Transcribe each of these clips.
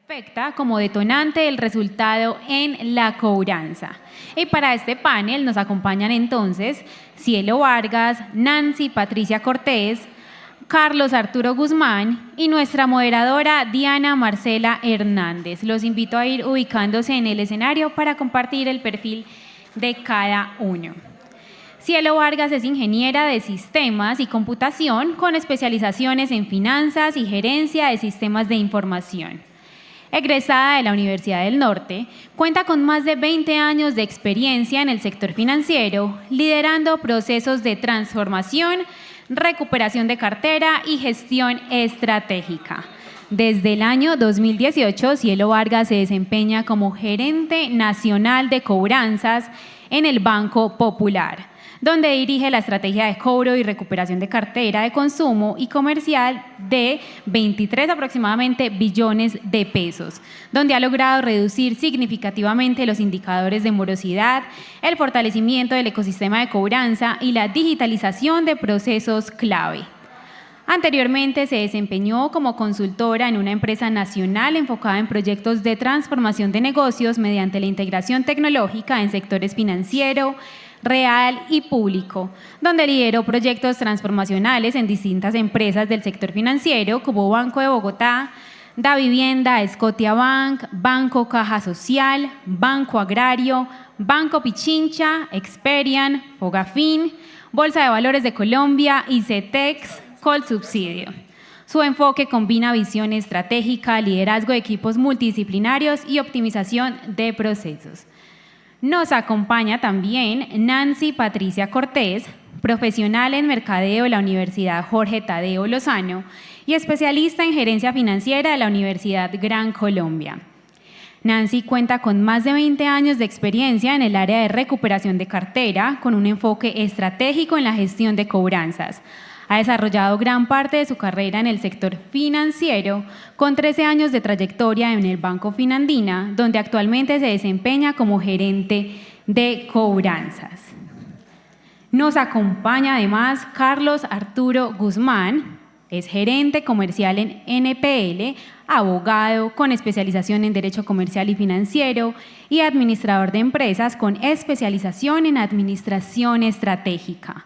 afecta como detonante del resultado en la cobranza. Y para este panel nos acompañan entonces Cielo Vargas, Nancy Patricia Cortés, Carlos Arturo Guzmán y nuestra moderadora Diana Marcela Hernández. Los invito a ir ubicándose en el escenario para compartir el perfil de cada uno. Cielo Vargas es ingeniera de sistemas y computación con especializaciones en finanzas y gerencia de sistemas de información. Egresada de la Universidad del Norte, cuenta con más de 20 años de experiencia en el sector financiero, liderando procesos de transformación, recuperación de cartera y gestión estratégica. Desde el año 2018, Cielo Vargas se desempeña como gerente nacional de cobranzas en el Banco Popular, donde dirige la estrategia de cobro y recuperación de cartera de consumo y comercial de 23 aproximadamente billones de pesos, donde ha logrado reducir significativamente los indicadores de morosidad, el fortalecimiento del ecosistema de cobranza y la digitalización de procesos clave. Anteriormente se desempeñó como consultora en una empresa nacional enfocada en proyectos de transformación de negocios mediante la integración tecnológica en sectores financiero, real y público, donde lideró proyectos transformacionales en distintas empresas del sector financiero como Banco de Bogotá, Davivienda, Scotiabank, Banco Caja Social, Banco Agrario, Banco Pichincha, Experian, Fogafín, Bolsa de Valores de Colombia, ICETEX, Colsubsidio. Su enfoque combina visión estratégica, liderazgo de equipos multidisciplinarios y optimización de procesos. Nos acompaña también Nancy Patricia Cortés, profesional en mercadeo de la Universidad Jorge Tadeo Lozano y especialista en gerencia financiera de la Universidad Gran Colombia. Nancy cuenta con más de 20 años de experiencia en el área de recuperación de cartera, con un enfoque estratégico en la gestión de cobranzas. Ha desarrollado gran parte de su carrera en el sector financiero, con 13 años de trayectoria en el Banco Finandina, donde actualmente se desempeña como gerente de cobranzas. Nos acompaña además Carlos Arturo Guzmán, es gerente comercial en NPL, abogado con especialización en Derecho Comercial y Financiero y administrador de empresas con especialización en Administración Estratégica.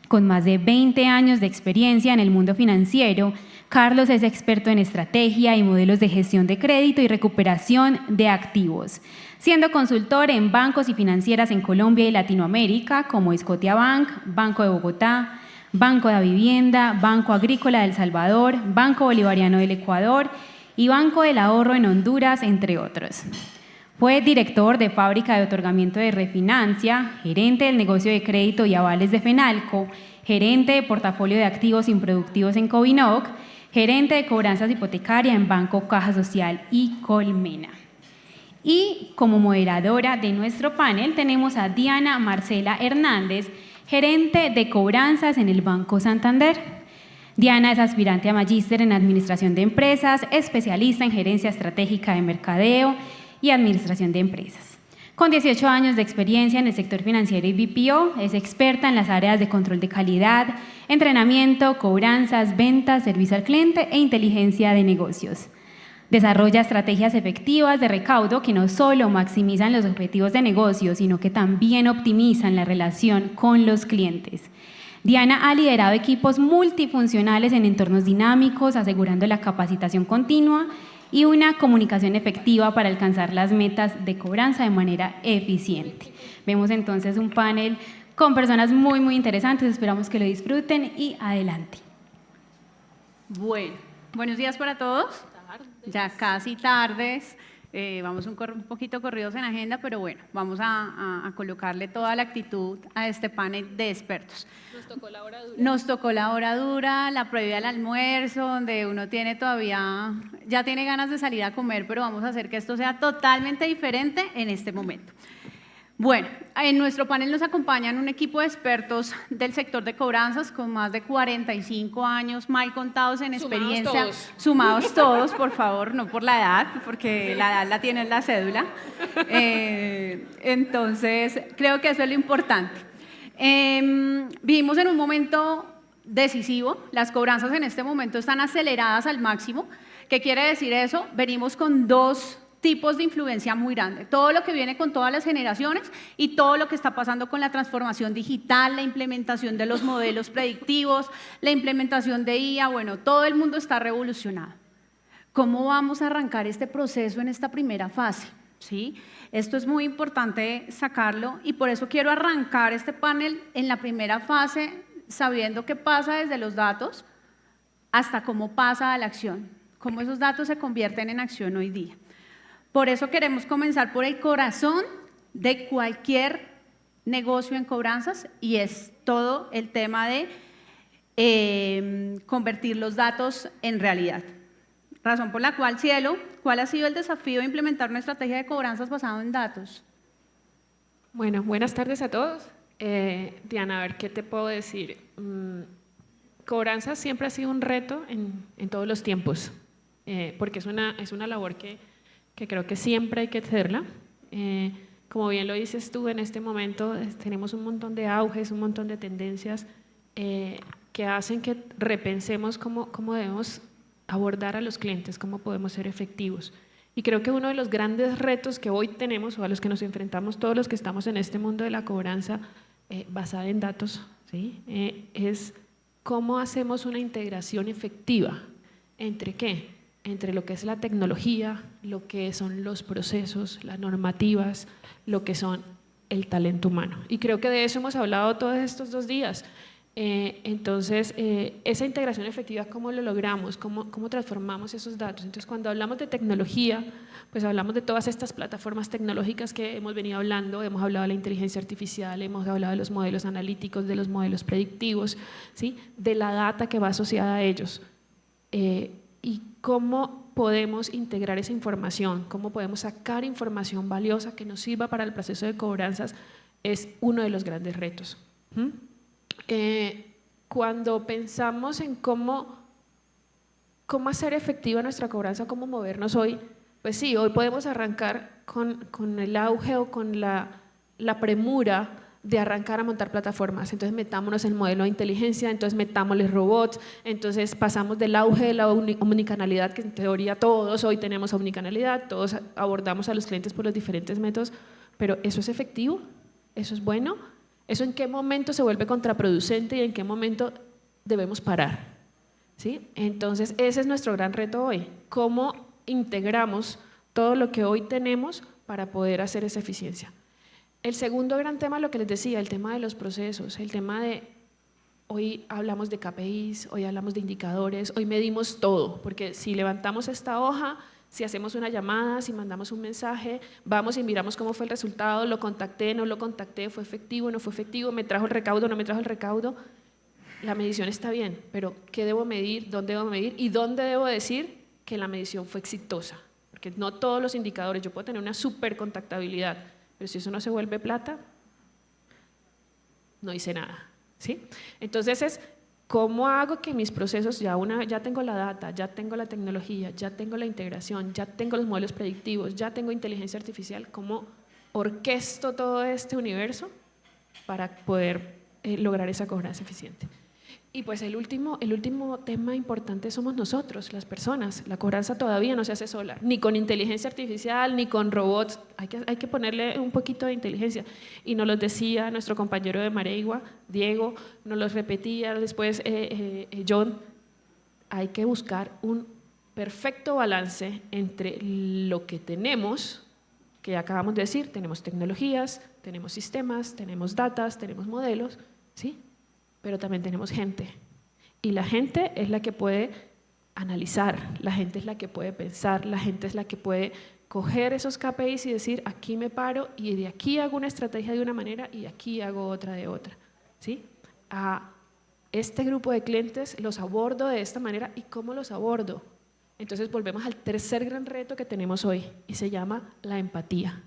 Con más de 20 años de experiencia en el mundo financiero, Carlos es experto en estrategia y modelos de gestión de crédito y recuperación de activos, siendo consultor en bancos y financieras en Colombia y Latinoamérica como Scotiabank, Banco de Bogotá, Banco de Vivienda, Banco Agrícola de El Salvador, Banco Bolivariano del Ecuador y Banco del Ahorro en Honduras, entre otros. Fue director de fábrica de otorgamiento de refinancia, gerente del negocio de crédito y avales de Fenalco, gerente de portafolio de activos improductivos en Covinoc, gerente de cobranzas hipotecaria en Banco Caja Social y Colmena. Y como moderadora de nuestro panel tenemos a Diana Marcela Hernández, gerente de cobranzas en el Banco Santander. Diana es aspirante a magíster en Administración de Empresas, especialista en Gerencia Estratégica de Mercadeo y Administración de Empresas. Con 18 años de experiencia en el sector financiero y BPO, es experta en las áreas de control de calidad, entrenamiento, cobranzas, ventas, servicio al cliente e inteligencia de negocios. Desarrolla estrategias efectivas de recaudo que no solo maximizan los objetivos de negocio, sino que también optimizan la relación con los clientes. Diana ha liderado equipos multifuncionales en entornos dinámicos, asegurando la capacitación continua y una comunicación efectiva para alcanzar las metas de cobranza de manera eficiente. Vemos entonces un panel con personas muy, muy interesantes. Esperamos que lo disfruten y adelante. Bueno, buenos días para todos. Ya casi tardes. Vamos un poquito corridos en agenda, pero bueno, vamos a colocarle toda la actitud a este panel de expertos. Nos tocó la hora dura, la previa al almuerzo, donde uno ya tiene ganas de salir a comer, pero vamos a hacer que esto sea totalmente diferente en este momento. Bueno, en nuestro panel nos acompañan un equipo de expertos del sector de cobranzas con más de 45 años mal contados en experiencia. Sumados todos, por favor, no por la edad, porque la edad la tiene en la cédula. Entonces, creo que eso es lo importante. Vivimos en un momento decisivo, las cobranzas en este momento están aceleradas al máximo. ¿qué quiere decir eso? Venimos con dos tipos de influencia muy grandes. Todo lo que viene con todas las generaciones y todo lo que está pasando con la transformación digital, la implementación de los modelos predictivos, la implementación de IA, bueno, todo el mundo está revolucionado. ¿Cómo vamos a arrancar este proceso en esta primera fase? ¿Sí? Esto es muy importante sacarlo y por eso quiero arrancar este panel en la primera fase sabiendo qué pasa desde los datos hasta cómo pasa a la acción, cómo esos datos se convierten en acción hoy día. Por eso queremos comenzar por el corazón de cualquier negocio en cobranzas y es todo el tema de convertir los datos en realidad. Razón por la cual, Cielo, ¿cuál ha sido el desafío de implementar una estrategia de cobranzas basada en datos? Bueno, buenas tardes a todos. Diana, a ver, ¿qué te puedo decir? Cobranzas siempre ha sido un reto en todos los tiempos, porque es una labor que creo que siempre hay que hacerla. Como bien lo dices tú, en este momento tenemos un montón de auges, un montón de tendencias que hacen que repensemos cómo debemos abordar a los clientes, cómo podemos ser efectivos. Y creo que uno de los grandes retos que hoy tenemos o a los que nos enfrentamos todos los que estamos en este mundo de la cobranza basada en datos, ¿sí? Es cómo hacemos una integración efectiva entre ¿qué? Entre lo que es la tecnología, lo que son los procesos, las normativas, lo que son el talento humano. Y creo que de eso hemos hablado todos estos 2 días. Entonces, esa integración efectiva, ¿cómo lo logramos? ¿Cómo transformamos esos datos? Entonces, cuando hablamos de tecnología, pues hablamos de todas estas plataformas tecnológicas que hemos venido hablando, hemos hablado de la inteligencia artificial, hemos hablado de los modelos analíticos, de los modelos predictivos, ¿sí? De la data que va asociada a ellos. Y cómo podemos integrar esa información, cómo podemos sacar información valiosa que nos sirva para el proceso de cobranzas, es uno de los grandes retos. Cuando pensamos en cómo hacer efectiva nuestra cobranza, cómo movernos hoy, pues sí, hoy podemos arrancar con el auge o con la premura de arrancar a montar plataformas. Entonces metámonos en el modelo de inteligencia, entonces metámosle robots, entonces pasamos del auge de la omnicanalidad, que en teoría todos hoy tenemos omnicanalidad, todos abordamos a los clientes por los diferentes métodos, pero ¿eso es efectivo? ¿Eso es bueno? ¿Eso en qué momento se vuelve contraproducente y en qué momento debemos parar? ¿Sí? Entonces ese es nuestro gran reto hoy, cómo integramos todo lo que hoy tenemos para poder hacer esa eficiencia. El segundo gran tema, lo que les decía, el tema de los procesos, el tema de, hoy hablamos de KPIs, hoy hablamos de indicadores, hoy medimos todo, porque si levantamos esta hoja, si hacemos una llamada, si mandamos un mensaje, vamos y miramos cómo fue el resultado, lo contacté, no lo contacté, fue efectivo, no fue efectivo, me trajo el recaudo, no me trajo el recaudo. La medición está bien, pero ¿qué debo medir? ¿Dónde debo medir? ¿Y dónde debo decir que la medición fue exitosa? Porque no todos los indicadores, yo puedo tener una super contactabilidad, pero si eso no se vuelve plata, no hice nada, ¿sí? Entonces es, ¿cómo hago que mis procesos, ya tengo la data, ya tengo la tecnología, ya tengo la integración, ya tengo los modelos predictivos, ya tengo inteligencia artificial, cómo orquesto todo este universo para poder lograr esa cobranza eficiente? Y pues el último tema importante somos nosotros, las personas. La cobranza todavía no se hace sola, ni con inteligencia artificial, ni con robots. Hay que ponerle un poquito de inteligencia. Y nos lo decía nuestro compañero de Mareigua, Diego, nos lo repetía después John. Hay que buscar un perfecto balance entre lo que tenemos, que ya acabamos de decir, tenemos tecnologías, tenemos sistemas, tenemos datas, tenemos modelos, ¿sí? Pero también tenemos gente, y la gente es la que puede analizar, la gente es la que puede pensar, la gente es la que puede coger esos KPIs y decir, aquí me paro y de aquí hago una estrategia de una manera y aquí hago otra de otra, ¿sí? A este grupo de clientes los abordo de esta manera. ¿Y cómo los abordo? Entonces volvemos al tercer gran reto que tenemos hoy y se llama la empatía,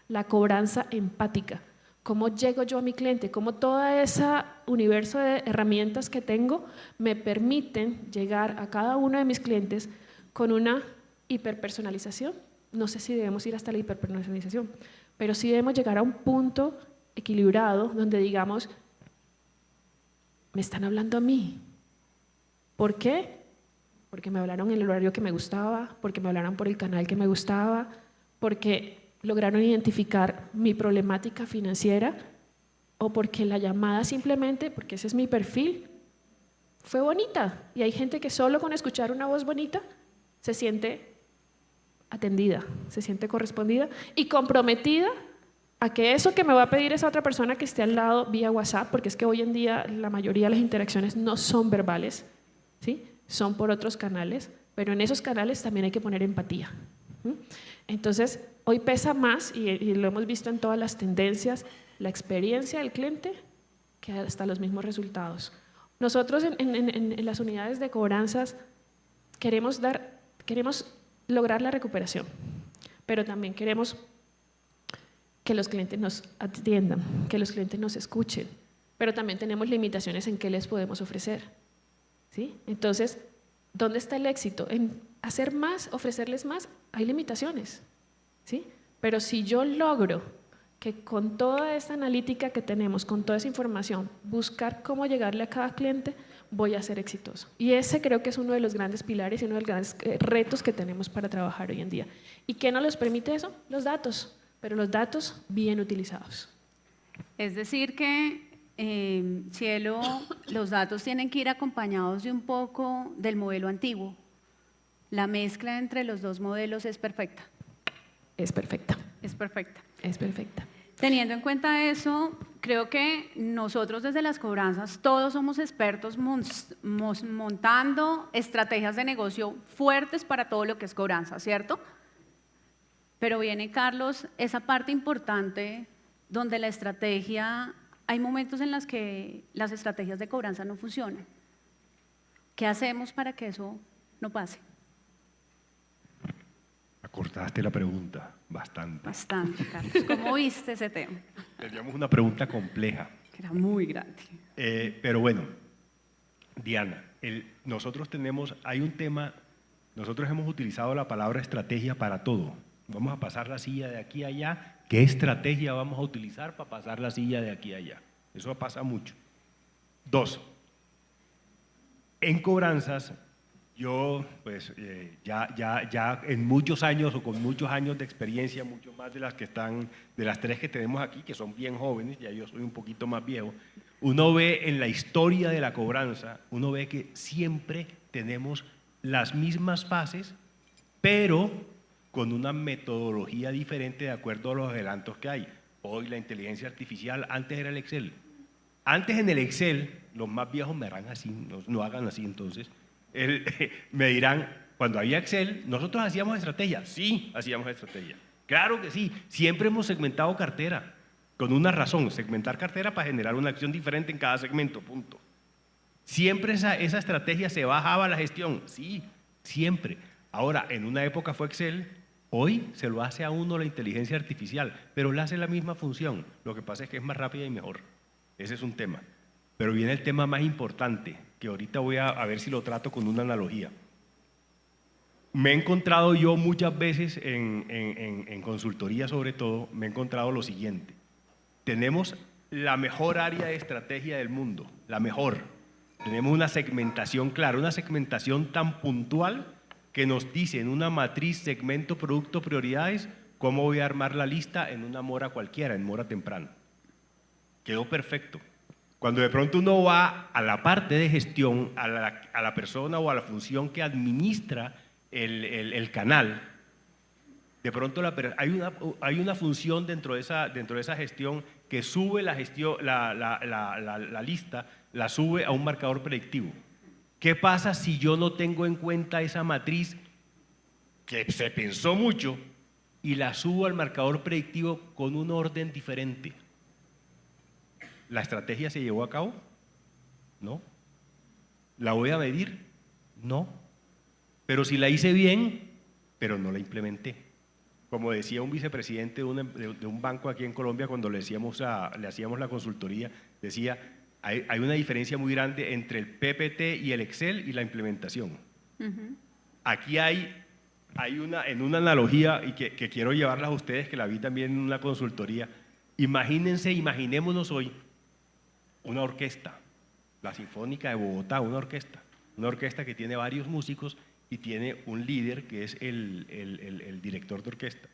la cobranza empática. ¿Cómo llego yo a mi cliente? ¿Cómo todo ese universo de herramientas que tengo me permiten llegar a cada uno de mis clientes con una hiperpersonalización? No sé si debemos ir hasta la hiperpersonalización, pero sí debemos llegar a un punto equilibrado donde digamos, me están hablando a mí. ¿Por qué? porque me hablaron en el horario que me gustaba, porque me hablaron por el canal que me gustaba, porque lograron identificar mi problemática financiera o porque la llamada simplemente, porque ese es mi perfil, fue bonita. Y hay gente que solo con escuchar una voz bonita se siente atendida, se siente correspondida y comprometida a que eso que me va a pedir esa otra persona que esté al lado vía WhatsApp, porque es que hoy en día la mayoría de las interacciones no son verbales, ¿sí? Son por otros canales, pero en esos canales también hay que poner empatía. Entonces, hoy pesa más, y lo hemos visto en todas las tendencias, la experiencia del cliente que hasta los mismos resultados. Nosotros en las unidades de cobranzas queremos lograr la recuperación, pero también queremos que los clientes nos atiendan, que los clientes nos escuchen, pero también tenemos limitaciones en qué les podemos ofrecer, ¿sí? Entonces, ¿dónde está el éxito? En hacer más, ofrecerles más, hay limitaciones, ¿sí? Pero si yo logro que con toda esta analítica que tenemos, con toda esa información, buscar cómo llegarle a cada cliente, voy a ser exitoso. Y ese creo que es uno de los grandes pilares y uno de los grandes retos que tenemos para trabajar hoy en día. ¿Y qué nos los permite eso? Los datos, pero los datos bien utilizados. Es decir que, Cielo, los datos tienen que ir acompañados de un poco del modelo antiguo. La mezcla entre los dos modelos es perfecta. Es perfecta. Es perfecta. Es perfecta. Teniendo en cuenta eso, creo que nosotros desde las cobranzas todos somos expertos montando estrategias de negocio fuertes para todo lo que es cobranza, ¿cierto? Pero viene, Carlos, esa parte importante donde la estrategia, hay momentos en los que las estrategias de cobranza no funcionan. ¿Qué hacemos para que eso no pase? Acortaste la pregunta bastante. Bastante, Carlos. ¿Cómo viste ese tema? Teníamos una pregunta compleja. Era muy grande. Pero bueno, Diana, hay un tema, nosotros hemos utilizado la palabra estrategia para todo. Vamos a pasar la silla de aquí a allá. ¿Qué estrategia vamos a utilizar para pasar la silla de aquí a allá? Eso pasa mucho. 2, en cobranzas, yo pues ya en muchos años o con muchos años de experiencia, mucho más de las 3 que tenemos aquí, que son bien jóvenes, ya yo soy un poquito más viejo, uno ve en la historia de la cobranza, uno ve que siempre tenemos las mismas fases, pero con una metodología diferente de acuerdo a los adelantos que hay. Hoy la inteligencia artificial, antes era el Excel. Antes en el Excel, los más viejos me harán así, no hagan así entonces, me dirán, cuando había Excel, ¿nosotros hacíamos estrategia? Sí, hacíamos estrategia. Claro que sí, siempre hemos segmentado cartera, con una razón, segmentar cartera para generar una acción diferente en cada segmento, punto. ¿Siempre esa estrategia se bajaba a la gestión? Sí, siempre. Ahora, en una época fue Excel, hoy se lo hace a uno la inteligencia artificial, pero le hace la misma función. Lo que pasa es que es más rápida y mejor. Ese es un tema. Pero viene el tema más importante, que ahorita voy a ver si lo trato con una analogía. Me he encontrado yo muchas veces en consultoría, sobre todo, me he encontrado lo siguiente. Tenemos la mejor área de estrategia del mundo, la mejor. Tenemos una segmentación clara, una segmentación tan puntual que nos dice en una matriz segmento, producto, prioridades, cómo voy a armar la lista en una mora cualquiera, en mora temprana. Quedó perfecto. Cuando de pronto uno va a la parte de gestión, a la persona o a la función que administra el canal, de pronto hay una función dentro de esa gestión que sube la lista, la sube a un marcador predictivo. ¿Qué pasa si yo no tengo en cuenta esa matriz que se pensó mucho y la subo al marcador predictivo con un orden diferente? ¿La estrategia se llevó a cabo? No. ¿La voy a medir? No. Pero si la hice bien, pero no la implementé. Como decía un vicepresidente de un banco aquí en Colombia cuando le hacíamos la consultoría, decía, hay una diferencia muy grande entre el PPT y el Excel y la implementación. Aquí en una analogía y que quiero llevarla a ustedes, que la vi también en una consultoría. Imaginémonos hoy una orquesta, la Sinfónica de Bogotá, una orquesta. una orquesta que tiene varios músicos y tiene un líder que es el director de orquesta.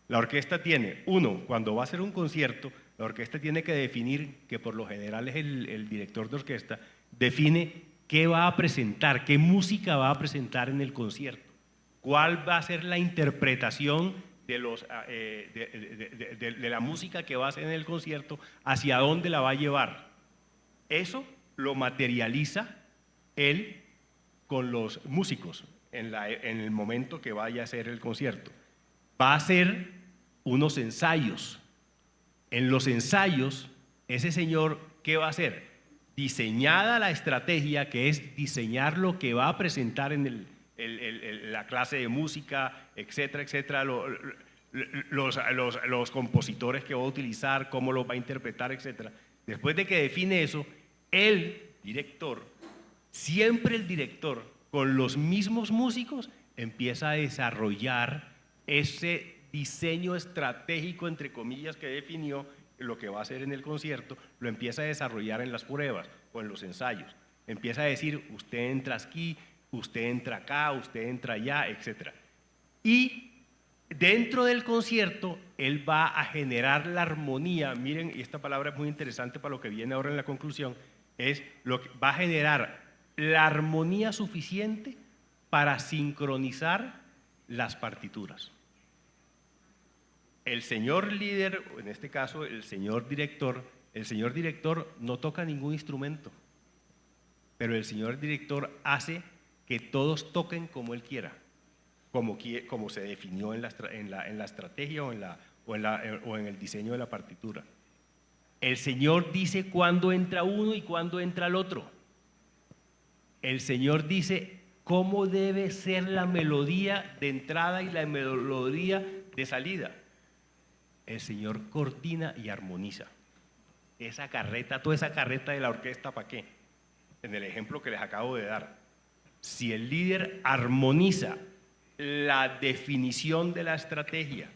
La orquesta tiene, cuando va a hacer un concierto, la orquesta tiene que definir, que por lo general es el director de orquesta, define qué va a presentar, qué música va a presentar en el concierto, cuál va a ser la interpretación de la música que va a hacer en el concierto, hacia dónde la va a llevar. Eso lo materializa él con los músicos en el momento que vaya a hacer el concierto. Va a hacer unos ensayos. En los ensayos, ese señor, ¿qué va a hacer? Diseñada la estrategia, que es diseñar lo que va a presentar en la clase de música, etcétera, etcétera, los compositores que va a utilizar, cómo los va a interpretar, etcétera. Después de que define eso, el director, siempre el director, con los mismos músicos, empieza a desarrollar ese diseño estratégico, entre comillas, que definió lo que va a hacer en el concierto, lo empieza a desarrollar en las pruebas o en los ensayos. Empieza a decir, usted entra aquí, usted entra acá, usted entra allá, etc. Y dentro del concierto, él va a generar la armonía. Miren, y esta palabra es muy interesante para lo que viene ahora en la conclusión, es lo que va a generar la armonía suficiente para sincronizar las partituras. El señor líder, o en este caso el señor director no toca ningún instrumento, pero el señor director hace que todos toquen como él quiera, como se definió en la estrategia o en el diseño de la partitura. El señor dice cuándo entra uno y cuándo entra el otro. El señor dice cómo debe ser la melodía de entrada y la melodía de salida. El señor coordina y armoniza. Esa carreta, toda esa carreta de la orquesta, ¿para qué? En el ejemplo que les acabo de dar. Si el líder armoniza la definición de la estrategia,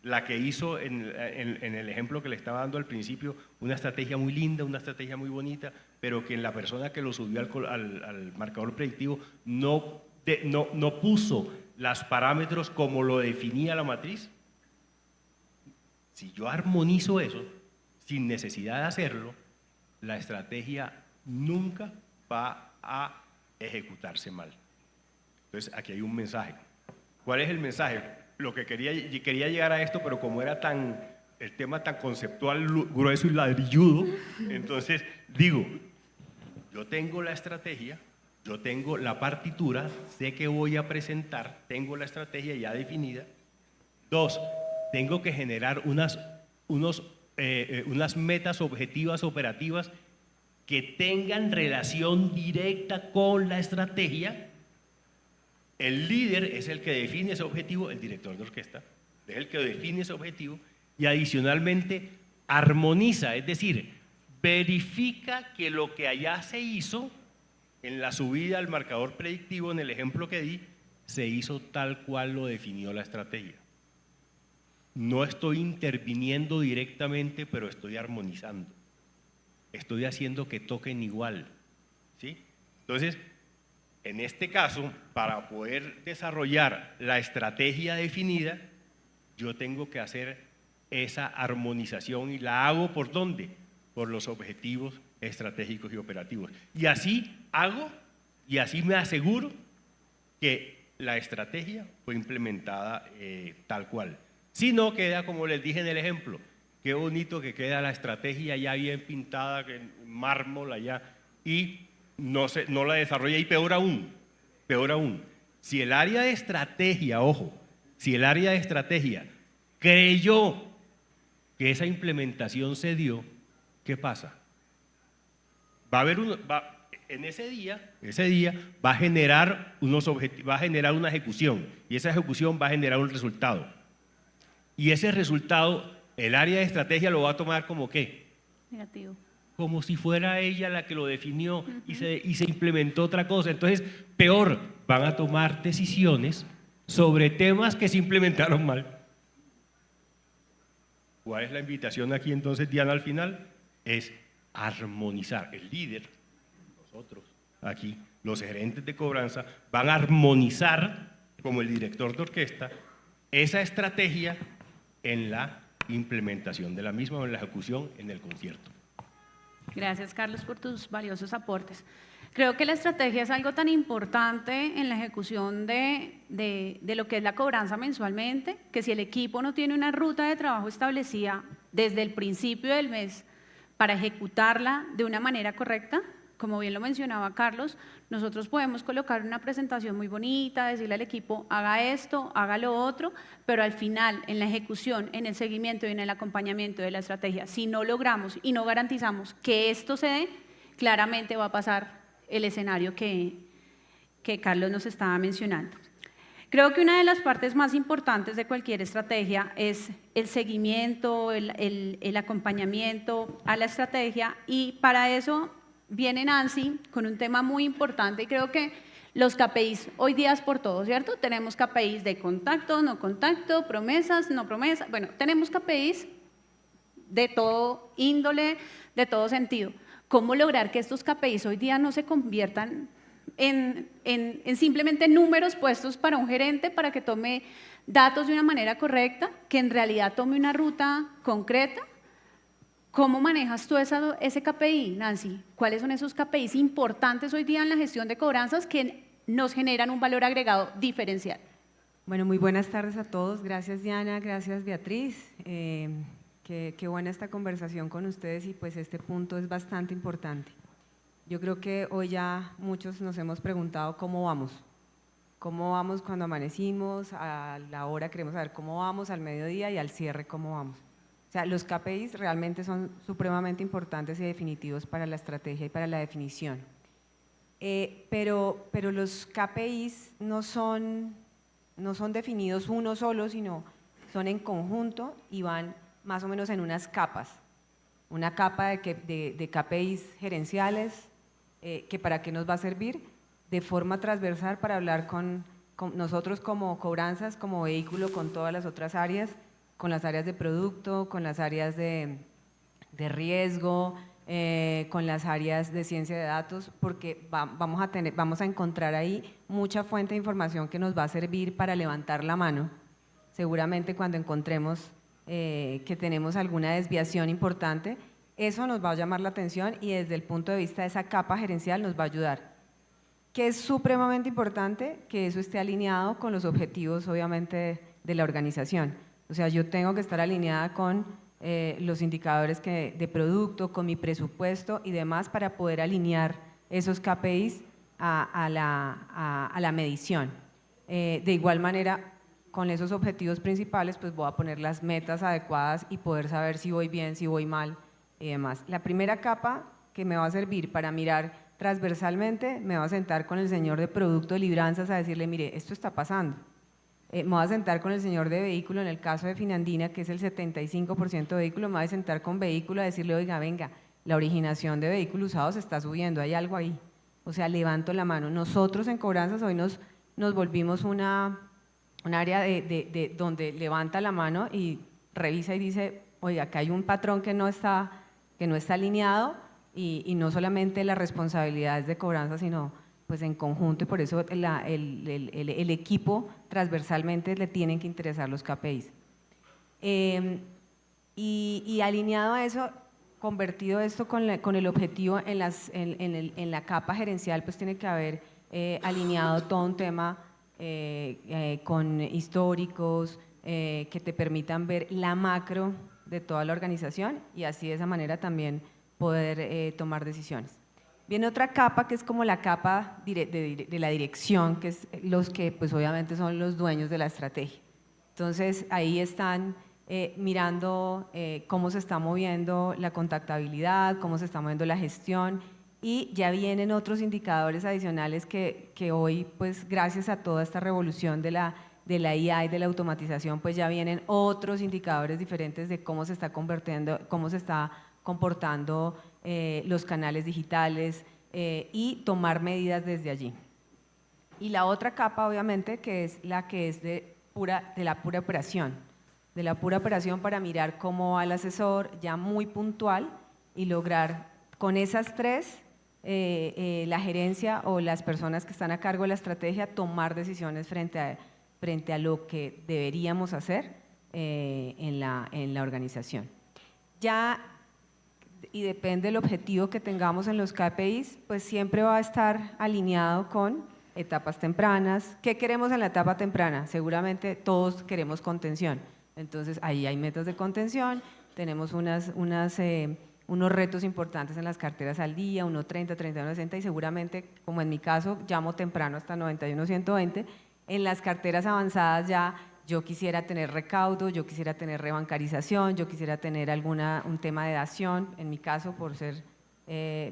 la que hizo en el ejemplo que le estaba dando al principio, una estrategia muy linda, una estrategia muy bonita, pero que en la persona que lo subió al marcador predictivo no puso los parámetros como lo definía la matriz. Si yo armonizo eso, sin necesidad de hacerlo, la estrategia nunca va a ejecutarse mal. Entonces, aquí hay un mensaje. ¿Cuál es el mensaje? Lo que quería llegar a esto, pero como era el tema tan conceptual, grueso y ladrilludo, entonces digo, yo tengo la estrategia, yo tengo la partitura, sé que voy a presentar, tengo la estrategia ya definida. 2, tengo que generar unas metas objetivas operativas que tengan relación directa con la estrategia. El líder es el que define ese objetivo, el director de orquesta es el que define ese objetivo y adicionalmente armoniza, es decir, verifica que lo que allá se hizo en la subida al marcador predictivo, en el ejemplo que di, se hizo tal cual lo definió la estrategia. No estoy interviniendo directamente, pero estoy armonizando. Estoy haciendo que toquen igual, ¿sí? Entonces, en este caso, para poder desarrollar la estrategia definida, yo tengo que hacer esa armonización y la hago ¿por dónde? Por los objetivos estratégicos y operativos. Y así hago y así me aseguro que la estrategia fue implementada tal cual. Si no, queda como les dije en el ejemplo, qué bonito que queda la estrategia ya bien pintada, en mármol allá, y no la desarrolla. Y peor aún, si el área de estrategia, ojo, si el área de estrategia creyó que esa implementación se dio, ¿qué pasa? Va a haber en ese día va a generar va a generar una ejecución, y esa ejecución va a generar un resultado. Y ese resultado, el área de estrategia lo va a tomar como ¿qué? Negativo. Como si fuera ella la que lo definió y se implementó otra cosa. Entonces, peor, van a tomar decisiones sobre temas que se implementaron mal. ¿Cuál es la invitación aquí entonces, Diana, al final? Es armonizar. El líder, nosotros, aquí, los gerentes de cobranza, van a armonizar, como el director de orquesta, esa estrategia en la implementación de la misma o en la ejecución en el concierto. Gracias, Carlos, por tus valiosos aportes. Creo que la estrategia es algo tan importante en la ejecución de lo que es la cobranza mensualmente, que si el equipo no tiene una ruta de trabajo establecida desde el principio del mes para ejecutarla de una manera correcta, como bien lo mencionaba Carlos, nosotros podemos colocar una presentación muy bonita, decirle al equipo, haga esto, haga lo otro, pero al final, en la ejecución, en el seguimiento y en el acompañamiento de la estrategia, si no logramos y no garantizamos que esto se dé, claramente va a pasar el escenario que Carlos nos estaba mencionando. Creo que una de las partes más importantes de cualquier estrategia es el seguimiento, el acompañamiento a la estrategia, y para eso viene Nancy con un tema muy importante, y creo que los KPIs hoy día es por todo, ¿cierto? Tenemos KPIs de contacto, no contacto, promesas, no promesas, bueno, tenemos KPIs de todo índole, de todo sentido. ¿Cómo lograr que estos KPIs hoy día no se conviertan en simplemente números puestos para un gerente para que tome datos de una manera correcta, que en realidad tome una ruta concreta? ¿Cómo manejas tú ese KPI, Nancy? ¿Cuáles son esos KPIs importantes hoy día en la gestión de cobranzas que nos generan un valor agregado diferencial? Bueno, muy buenas tardes a todos. Gracias, Diana. Gracias, Beatriz. Qué buena esta conversación con ustedes, y pues este punto es bastante importante. Yo creo que hoy ya muchos nos hemos preguntado cómo vamos. ¿Cómo vamos cuando amanecimos? A la hora queremos saber cómo vamos, al mediodía y al cierre cómo vamos. O sea, los KPIs realmente son supremamente importantes y definitivos para la estrategia y para la definición. Pero los KPIs no son definidos uno solo, sino son en conjunto y van más o menos en unas capas. Una capa de KPIs gerenciales, que para qué nos va a servir de forma transversal para hablar con nosotros como cobranzas, como vehículo, con todas las otras áreas, con las áreas de producto, con las áreas de riesgo, con las áreas de ciencia de datos, porque vamos a encontrar ahí mucha fuente de información que nos va a servir para levantar la mano, seguramente cuando encontremos que tenemos alguna desviación importante. Eso nos va a llamar la atención y desde el punto de vista de esa capa gerencial nos va a ayudar. Que es supremamente importante que eso esté alineado con los objetivos, obviamente, de la organización. O sea, yo tengo que estar alineada con los indicadores de producto, con mi presupuesto y demás, para poder alinear esos KPIs a la medición. De igual manera, con esos objetivos principales, pues voy a poner las metas adecuadas y poder saber si voy bien, si voy mal y demás. La primera capa que me va a servir para mirar transversalmente, me va a sentar con el señor de producto de libranzas a decirle, mire, esto está pasando. Me voy a sentar con el señor de vehículo, en el caso de Finandina, que es el 75% de vehículo, me voy a sentar con vehículo a decirle, oiga, venga, la originación de vehículos usados está subiendo, hay algo ahí. O sea, levanto la mano. Nosotros en cobranzas hoy nos volvimos un área donde levanta la mano y revisa y dice, oiga, acá hay un patrón que no está alineado, y no solamente las responsabilidades de cobranza, sino pues en conjunto, y por eso el equipo transversalmente le tienen que interesar los KPIs. Y alineado a eso, convertido esto con el objetivo en la capa gerencial, pues tiene que haber alineado todo un tema con históricos que te permitan ver la macro de toda la organización, y así de esa manera también poder tomar decisiones. Viene otra capa que es como la capa de la dirección, que es los que pues obviamente son los dueños de la estrategia. Entonces ahí están mirando cómo se está moviendo la contactabilidad, cómo se está moviendo la gestión, y ya vienen otros indicadores adicionales que hoy pues gracias a toda esta revolución de la IA y de la automatización, pues ya vienen otros indicadores diferentes de cómo se está comportando los canales digitales, y tomar medidas desde allí. Y la otra capa, obviamente, que es la que es de la pura operación, para mirar cómo va el asesor ya muy puntual y lograr con esas tres la gerencia o las personas que están a cargo de la estrategia tomar decisiones frente a lo que deberíamos hacer en la organización. Ya, y depende del objetivo que tengamos en los KPIs, pues siempre va a estar alineado con etapas tempranas. ¿Qué queremos en la etapa temprana? Seguramente todos queremos contención. Entonces, ahí hay metas de contención, tenemos unos retos importantes en las carteras al día, 1.30, 31, 60 y seguramente, como en mi caso, llamo temprano hasta 91, 120. En las carteras avanzadas ya yo quisiera tener recaudo, yo quisiera tener rebancarización, yo quisiera tener un tema de dación, en mi caso, por ser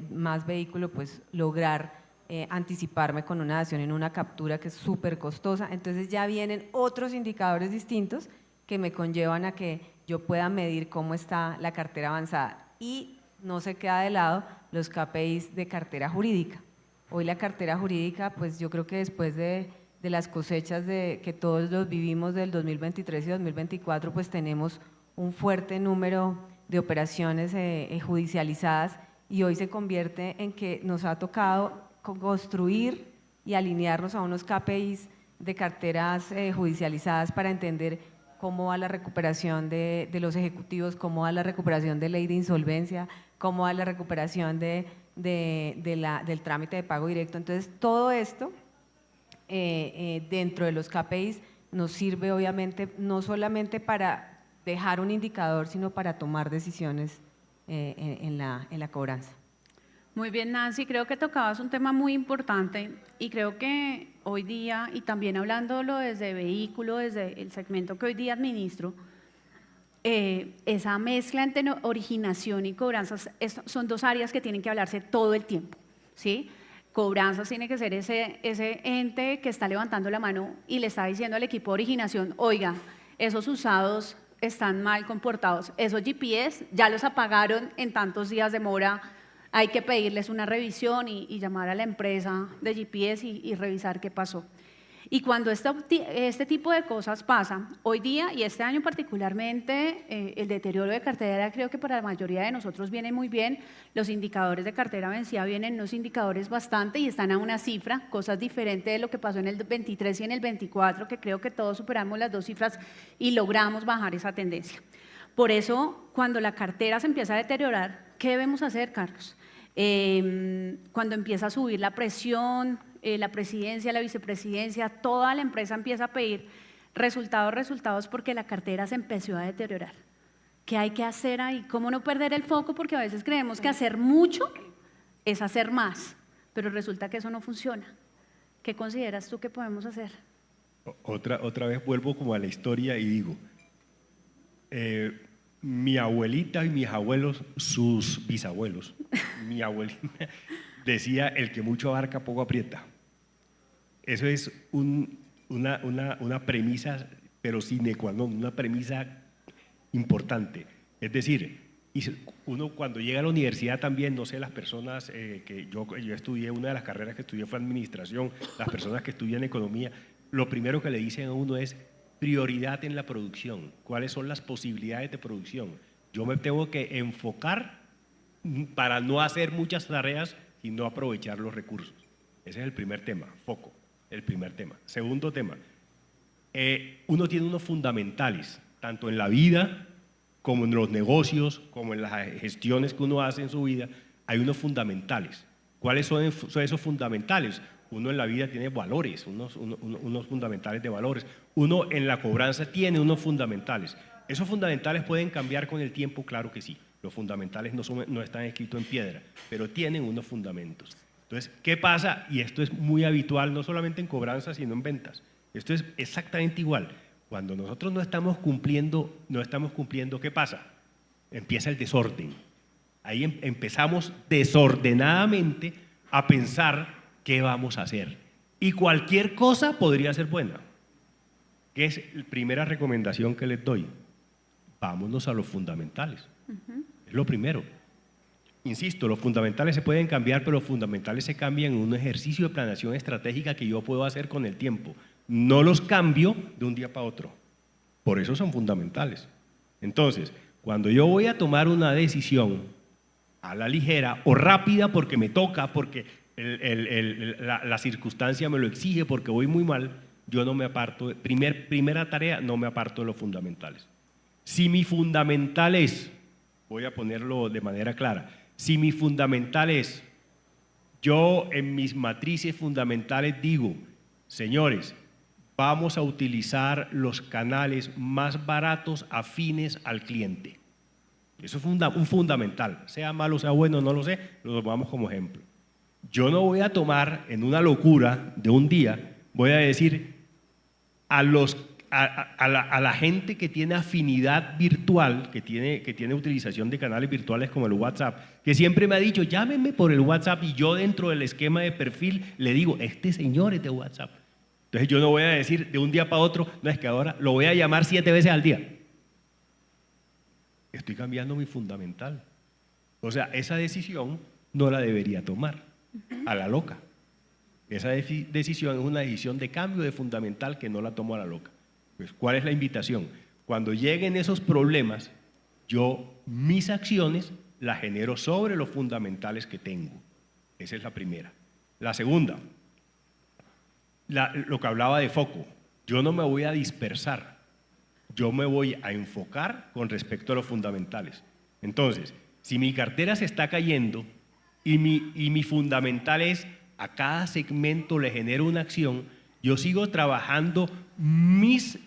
más vehículo, pues lograr anticiparme con una dación en una captura que es súper costosa. Entonces ya vienen otros indicadores distintos que me conllevan a que yo pueda medir cómo está la cartera avanzada. Y no se queda de lado los KPIs de cartera jurídica. Hoy la cartera jurídica, pues yo creo que después de las cosechas que todos los vivimos del 2023 y 2024, pues tenemos un fuerte número de operaciones judicializadas y hoy se convierte en que nos ha tocado construir y alinearnos a unos KPIs de carteras judicializadas para entender cómo va la recuperación de los ejecutivos, cómo va la recuperación de ley de insolvencia, cómo va la recuperación del trámite de pago directo. Entonces, todo esto dentro de los KPIs nos sirve obviamente no solamente para dejar un indicador, sino para tomar decisiones en la cobranza. Muy bien, Nancy, creo que tocabas un tema muy importante y creo que hoy día, y también hablándolo desde vehículo, desde el segmento que hoy día administro, esa mezcla entre originación y cobranzas son dos áreas que tienen que hablarse todo el tiempo, ¿sí? Cobranzas tiene que ser ese ente que está levantando la mano y le está diciendo al equipo de originación, oiga, esos usados están mal comportados, esos GPS ya los apagaron en tantos días de mora, hay que pedirles una revisión y llamar a la empresa de GPS y revisar qué pasó. Y cuando este tipo de cosas pasa, hoy día y este año particularmente, el deterioro de cartera creo que para la mayoría de nosotros viene muy bien, los indicadores de cartera vencida vienen unos indicadores bastante y están a una cifra, cosas diferentes de lo que pasó en el 23 y en el 24, que creo que todos superamos las dos cifras y logramos bajar esa tendencia. Por eso, cuando la cartera se empieza a deteriorar, ¿qué debemos hacer, Carlos? Cuando empieza a subir la presión, la presidencia, la vicepresidencia, toda la empresa empieza a pedir resultados porque la cartera se empezó a deteriorar. ¿Qué hay que hacer ahí? ¿Cómo no perder el foco? Porque a veces creemos que hacer mucho es hacer más, pero resulta que eso no funciona. ¿Qué consideras tú que podemos hacer? Otra vez vuelvo como a la historia y digo, mi abuelita y mis abuelos, sus bisabuelos, mi abuelita decía, el que mucho abarca, poco aprieta. Eso es una premisa, pero sine qua non, una premisa importante. Es decir, uno cuando llega a la universidad también, no sé, las personas que yo estudié, una de las carreras que estudié fue administración, las personas que estudian economía, lo primero que le dicen a uno es prioridad en la producción. ¿Cuáles son las posibilidades de producción? Yo me tengo que enfocar para no hacer muchas tareas y no aprovechar los recursos. Ese es el primer tema, foco, el primer tema. Segundo tema, uno tiene unos fundamentales, tanto en la vida como en los negocios, como en las gestiones que uno hace en su vida, hay unos fundamentales. ¿Cuáles son esos fundamentales? Uno en la vida tiene valores, unos fundamentales de valores. Uno en la cobranza tiene unos fundamentales. ¿Esos fundamentales pueden cambiar con el tiempo? Claro que sí. Los fundamentales no están escritos en piedra, pero tienen unos fundamentos. Entonces, ¿qué pasa? Y esto es muy habitual, no solamente en cobranza, sino en ventas. Esto es exactamente igual. Cuando nosotros no estamos cumpliendo, ¿qué pasa? Empieza el desorden. Ahí empezamos desordenadamente a pensar qué vamos a hacer. Y cualquier cosa podría ser buena. ¿Qué es la primera recomendación que les doy? Vámonos a los fundamentales. Es lo primero. Insisto, los fundamentales se pueden cambiar, pero los fundamentales se cambian en un ejercicio de planeación estratégica que yo puedo hacer con el tiempo. No los cambio de un día para otro. Por eso son fundamentales. Entonces, cuando yo voy a tomar una decisión, a la ligera o rápida porque me toca, porque la circunstancia me lo exige, porque voy muy mal, yo no me aparto, primera tarea, no me aparto de los fundamentales. Si mi fundamental es, voy a ponerlo de manera clara, si mi fundamental es, yo en mis matrices fundamentales digo, señores, vamos a utilizar los canales más baratos afines al cliente. Eso es un fundamental, sea malo, sea bueno, no lo sé, lo tomamos como ejemplo. Yo no voy a tomar en una locura de un día, voy a decir a la gente que tiene afinidad virtual, que tiene utilización de canales virtuales como el WhatsApp, que siempre me ha dicho, llámenme por el WhatsApp, y yo dentro del esquema de perfil le digo, este señor es de WhatsApp. Entonces yo no voy a decir de un día para otro, no, es que ahora lo voy a llamar 7 veces al día. Estoy cambiando mi fundamental. O sea, esa decisión no la debería tomar a la loca. Esa decisión es una decisión de cambio de fundamental que no la tomo a la loca. Pues, ¿cuál es la invitación? Cuando lleguen esos problemas, yo mis acciones las genero sobre los fundamentales que tengo. Esa es la primera. La segunda, lo que hablaba de foco. Yo no me voy a dispersar, yo me voy a enfocar con respecto a los fundamentales. Entonces, si mi cartera se está cayendo y mi fundamental es a cada segmento le genero una acción, yo sigo trabajando mis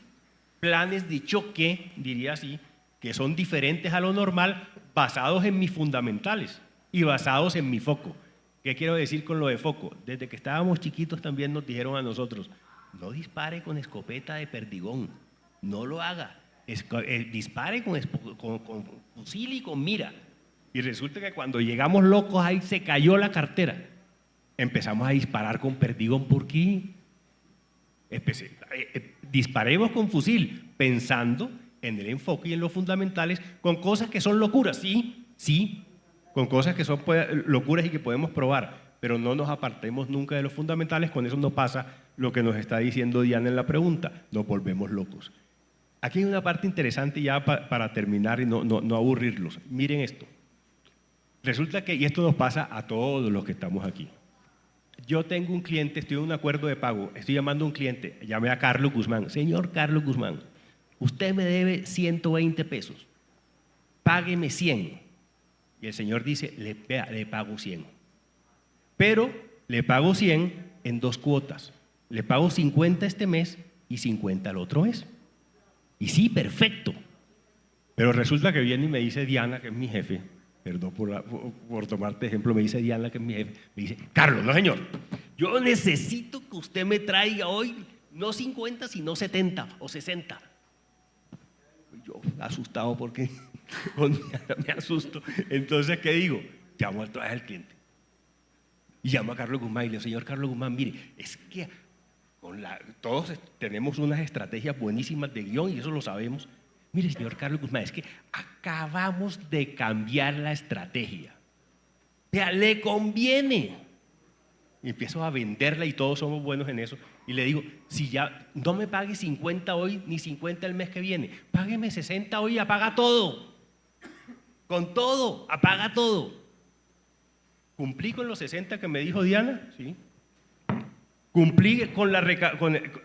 planes de choque, diría así, que son diferentes a lo normal, basados en mis fundamentales y basados en mi foco. ¿Qué quiero decir con lo de foco? Desde que estábamos chiquitos también nos dijeron a nosotros, no dispare con escopeta de perdigón, no lo haga, dispare con fusil y con mira. Y resulta que cuando llegamos locos ahí se cayó la cartera. Empezamos a disparar con perdigón, ¿por qué? Disparemos con fusil, pensando en el enfoque y en los fundamentales, con cosas que son locuras, sí, con cosas que son locuras y que podemos probar, pero no nos apartemos nunca de los fundamentales. Con eso no pasa lo que nos está diciendo Diana en la pregunta, nos volvemos locos. Aquí hay una parte interesante ya para terminar y no aburrirlos. Miren esto. Resulta que, y esto nos pasa a todos los que estamos aquí, yo tengo un cliente, estoy en un acuerdo de pago, estoy llamando a un cliente, llamé a Carlos Guzmán, señor Carlos Guzmán, usted me debe 120 pesos, págueme 100. Y el señor dice, le pago 100. Pero le pago 100 en 2 cuotas, le pago 50 este mes y 50 el otro mes. Y sí, perfecto. Pero resulta que viene y me dice Diana, que es mi jefe, perdón por tomarte ejemplo, me dice Diana, que es mi jefe, me dice, Carlos, no señor, yo necesito que usted me traiga hoy no 50, sino 70 o 60. Yo asustado porque con Diana me asusto. Entonces, ¿qué digo? Llamo otra vez al cliente. Y llamo a Carlos Guzmán y le digo, señor Carlos Guzmán, mire, es que todos tenemos unas estrategias buenísimas de guión y eso lo sabemos. Mire, señor Carlos Guzmán, es que acabamos de cambiar la estrategia. O sea, le conviene. Y empiezo a venderla y todos somos buenos en eso. Y le digo, si ya no me pague 50 hoy ni 50 el mes que viene, págueme 60 hoy y apaga todo. Con todo, apaga todo. ¿Cumplí con los 60 que me dijo Diana? Sí. ¿Cumplí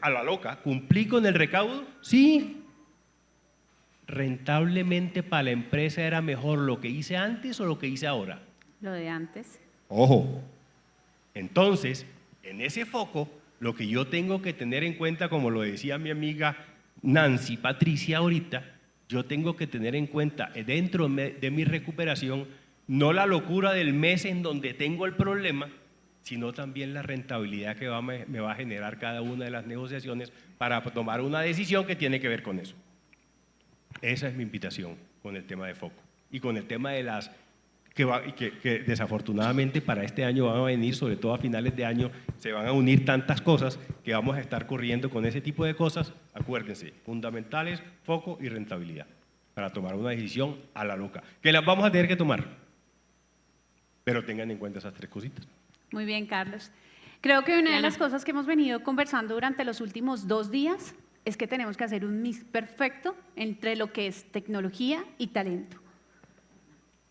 a la loca? ¿Cumplí con el recaudo? Sí. ¿Rentablemente para la empresa era mejor lo que hice antes o lo que hice ahora? Lo de antes. Ojo. Entonces, en ese foco, lo que yo tengo que tener en cuenta, como lo decía mi amiga Nancy Patricia ahorita, yo tengo que tener en cuenta dentro de mi recuperación no la locura del mes en donde tengo el problema, sino también la rentabilidad que me va a generar cada una de las negociaciones para tomar una decisión que tiene que ver con eso. Esa es mi invitación con el tema de foco y con el tema de las que desafortunadamente para este año van a venir, sobre todo a finales de año, se van a unir tantas cosas que vamos a estar corriendo con ese tipo de cosas. Acuérdense, fundamentales, foco y rentabilidad, para tomar una decisión a la loca, que las vamos a tener que tomar, pero tengan en cuenta esas 3 cositas. Muy bien, Carlos. Creo que una de las cosas que hemos venido conversando durante los últimos 2 días es que tenemos que hacer un mix perfecto entre lo que es tecnología y talento.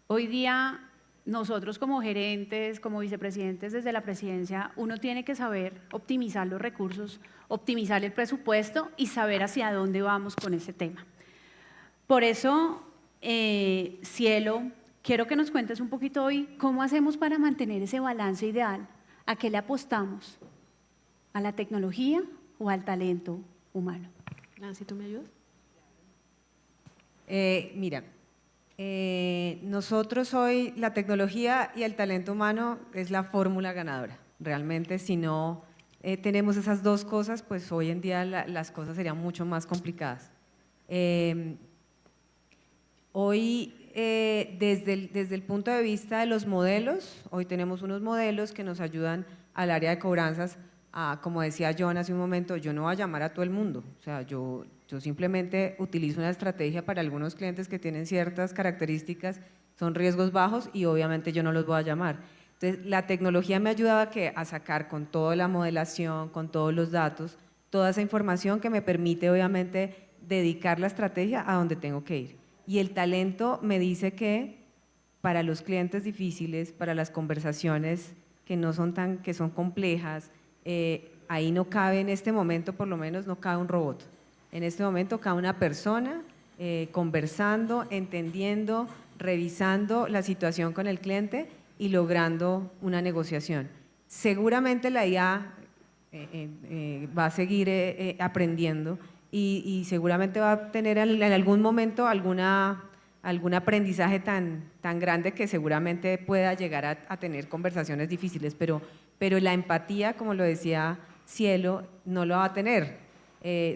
Hoy día nosotros como gerentes, como vicepresidentes desde la presidencia, uno tiene que saber optimizar los recursos, optimizar el presupuesto y saber hacia dónde vamos con ese tema. Por eso, Cielo, quiero que nos cuentes un poquito hoy cómo hacemos para mantener ese balance ideal. ¿A qué le apostamos? ¿A la tecnología o al talento humano? Nancy, ¿tú me ayudas? Mira, nosotros hoy la tecnología y el talento humano es la fórmula ganadora. Realmente si no tenemos esas dos cosas, pues hoy en día las cosas serían mucho más complicadas. Hoy, desde el punto de vista de los modelos, hoy tenemos unos modelos que nos ayudan al área de cobranzas. Como decía John hace un momento, yo no voy a llamar a todo el mundo, o sea, yo simplemente utilizo una estrategia para algunos clientes que tienen ciertas características, son riesgos bajos y obviamente yo no los voy a llamar. Entonces, la tecnología me ayudaba a sacar con toda la modelación, con todos los datos, toda esa información que me permite obviamente dedicar la estrategia a donde tengo que ir. Y el talento me dice que para los clientes difíciles, para las conversaciones que son complejas, ahí no cabe en este momento, por lo menos no cabe un robot. En este momento cabe una persona conversando, entendiendo, revisando la situación con el cliente y logrando una negociación. Seguramente la IA va a seguir aprendiendo y seguramente va a tener en algún momento algún aprendizaje tan grande que seguramente pueda llegar a tener conversaciones difíciles, pero la empatía, como lo decía Cielo, no lo va a tener.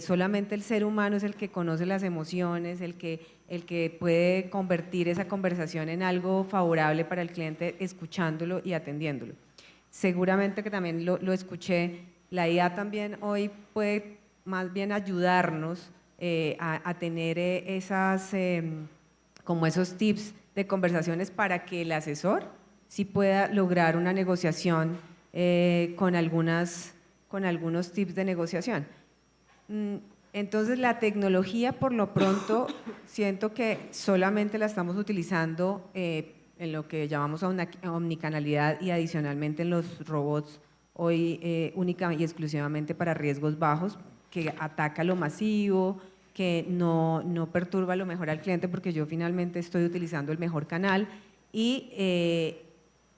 Solamente el ser humano es el que conoce las emociones, el que puede convertir esa conversación en algo favorable para el cliente, escuchándolo y atendiéndolo. Seguramente que también lo escuché, la IA también hoy puede más bien ayudarnos a tener como esos tips de conversaciones para que el asesor sí pueda lograr una negociación con algunos tips de negociación. Entonces la tecnología por lo pronto siento que solamente la estamos utilizando en lo que llamamos omnicanalidad y adicionalmente en los robots hoy única y exclusivamente para riesgos bajos, que ataca lo masivo, que no perturba lo mejor al cliente porque yo finalmente estoy utilizando el mejor canal y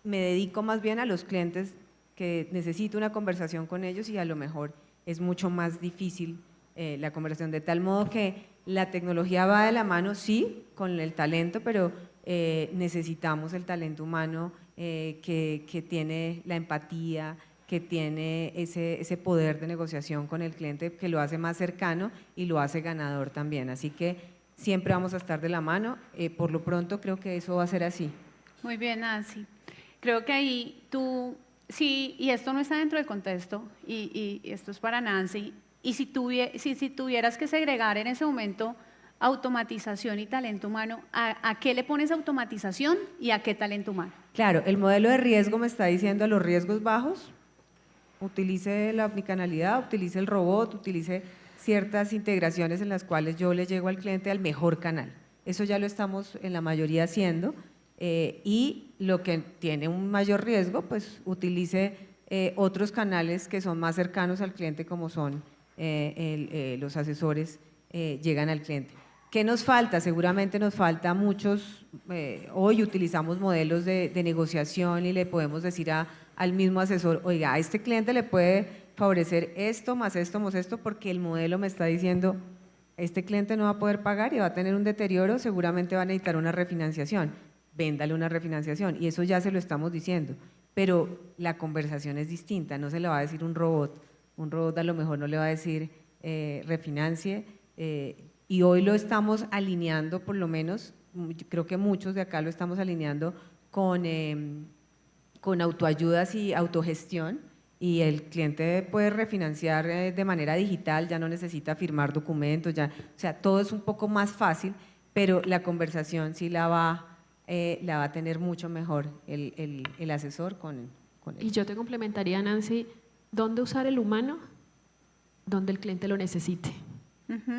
me dedico más bien a los clientes que necesito una conversación con ellos y a lo mejor es mucho más difícil la conversación, de tal modo que la tecnología va de la mano, sí, con el talento, pero necesitamos el talento humano que tiene la empatía, que tiene ese poder de negociación con el cliente que lo hace más cercano y lo hace ganador también. Así que siempre vamos a estar de la mano, por lo pronto creo que eso va a ser así. Muy bien, Nancy. Creo que ahí tú, sí, y esto no está dentro del contexto, y esto es para Nancy, y si tuvieras que segregar en ese momento automatización y talento humano, ¿a qué le pones automatización y a qué talento humano? Claro, el modelo de riesgo me está diciendo a los riesgos bajos, utilice la omnicanalidad, utilice el robot, utilice ciertas integraciones en las cuales yo le llego al cliente al mejor canal. Eso ya lo estamos en la mayoría haciendo y lo que tiene un mayor riesgo, pues utilice otros canales que son más cercanos al cliente como son los asesores llegan al cliente. ¿Qué nos falta? Seguramente nos falta muchos, hoy utilizamos modelos de negociación y le podemos decir al mismo asesor, oiga, a este cliente le puede favorecer esto, más esto, porque el modelo me está diciendo, este cliente no va a poder pagar y va a tener un deterioro, seguramente va a necesitar una refinanciación, véndale una refinanciación, y eso ya se lo estamos diciendo, pero la conversación es distinta, no se le va a decir un robot a lo mejor no le va a decir refinancie, y hoy lo estamos alineando, por lo menos, creo que muchos de acá lo estamos alineando con autoayudas y autogestión, y el cliente puede refinanciar de manera digital, ya no necesita firmar documentos, o sea, todo es un poco más fácil, pero la conversación sí la va a tener mucho mejor el asesor con él. Y yo te complementaría, Nancy, ¿dónde usar el humano? Donde el cliente lo necesite.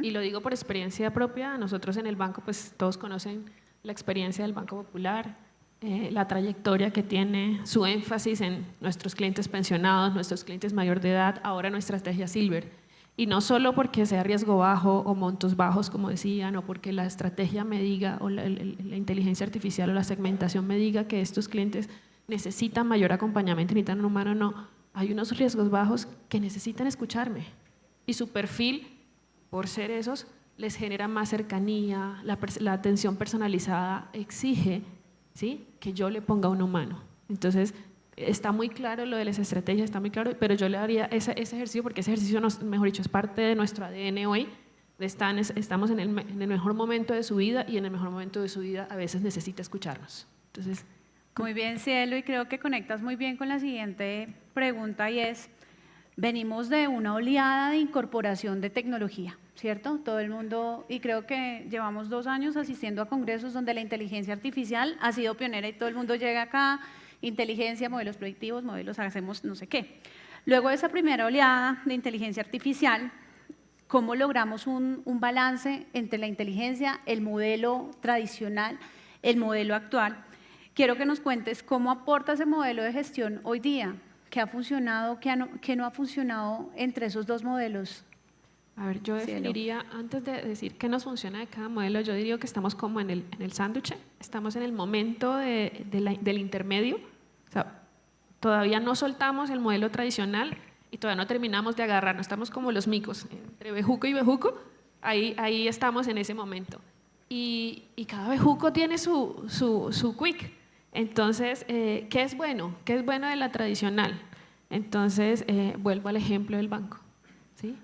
Y lo digo por experiencia propia, nosotros en el banco, pues todos conocen la experiencia del Banco Popular, la trayectoria que tiene, su énfasis en nuestros clientes pensionados, nuestros clientes mayor de edad, ahora nuestra estrategia Silver. Y no solo porque sea riesgo bajo o montos bajos, como decían, o porque la estrategia me diga, o la inteligencia artificial o la segmentación me diga que estos clientes necesitan mayor acompañamiento, necesitan un humano, no. Hay unos riesgos bajos que necesitan escucharme. Y su perfil, por ser esos, les genera más cercanía, la atención personalizada exige, ¿sí?, que yo le ponga un humano. Entonces, está muy claro lo de las estrategias, está muy claro, pero yo le daría ese ejercicio, porque ese ejercicio, mejor dicho, es parte de nuestro ADN hoy. Estamos en el mejor momento de su vida, y en el mejor momento de su vida a veces necesita escucharnos. Entonces, Muy bien, Cielo, y creo que conectas muy bien con la siguiente pregunta, y es, venimos de una oleada de incorporación de tecnología, ¿cierto? Todo el mundo, y creo que llevamos 2 años asistiendo a congresos donde la inteligencia artificial ha sido pionera y todo el mundo llega acá, inteligencia, modelos predictivos, modelos, hacemos no sé qué. Luego de esa primera oleada de inteligencia artificial, ¿cómo logramos un balance entre la inteligencia, el modelo tradicional, el modelo actual? Quiero que nos cuentes cómo aporta ese modelo de gestión hoy día, qué ha funcionado, qué no ha funcionado entre esos dos modelos. a ver, yo definiría, antes de decir qué nos funciona de cada modelo, yo diría que estamos como en el sándwich, estamos en el momento del intermedio, o sea, todavía no soltamos el modelo tradicional y todavía no terminamos de agarrarnos, estamos como los micos, entre bejuco y bejuco, ahí estamos en ese momento. Y cada bejuco tiene su quick. Entonces, ¿qué es bueno? ¿Qué es bueno de la tradicional? Entonces, vuelvo al ejemplo del banco, ¿sí?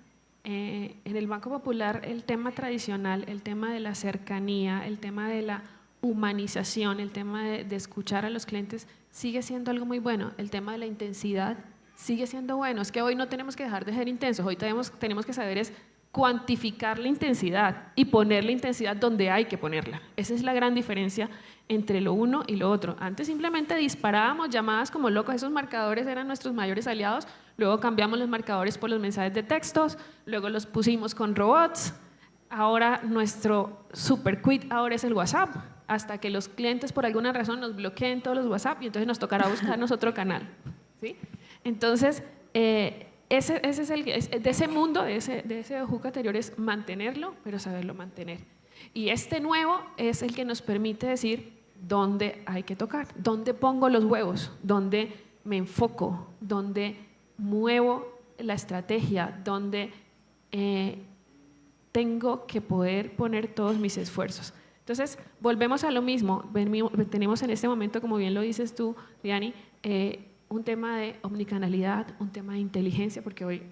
En el Banco Popular, el tema tradicional, el tema de la cercanía, el tema de la humanización, el tema de escuchar a los clientes sigue siendo algo muy bueno. El tema de la intensidad sigue siendo bueno. Es que hoy no tenemos que dejar de ser intensos, hoy tenemos que saber es cuantificar la intensidad y poner la intensidad donde hay que ponerla. Esa es la gran diferencia entre lo uno y lo otro. Antes simplemente disparábamos llamadas como locos, esos marcadores eran nuestros mayores aliados, luego cambiamos los marcadores por los mensajes de textos, luego los pusimos con robots, ahora nuestro super quick ahora es el WhatsApp, hasta que los clientes por alguna razón nos bloqueen todos los WhatsApp y entonces nos tocará buscarnos otro canal, ¿sí? Entonces, ese es de ese mundo, de ese bejuco anterior es mantenerlo, pero saberlo mantener. Y este nuevo es el que nos permite decir dónde hay que tocar, dónde pongo los huevos, dónde me enfoco, dónde muevo la estrategia, dónde tengo que poder poner todos mis esfuerzos. Entonces, volvemos a lo mismo. Tenemos en este momento, como bien lo dices tú, Diani, un tema de omnicanalidad, un tema de inteligencia, porque hoy,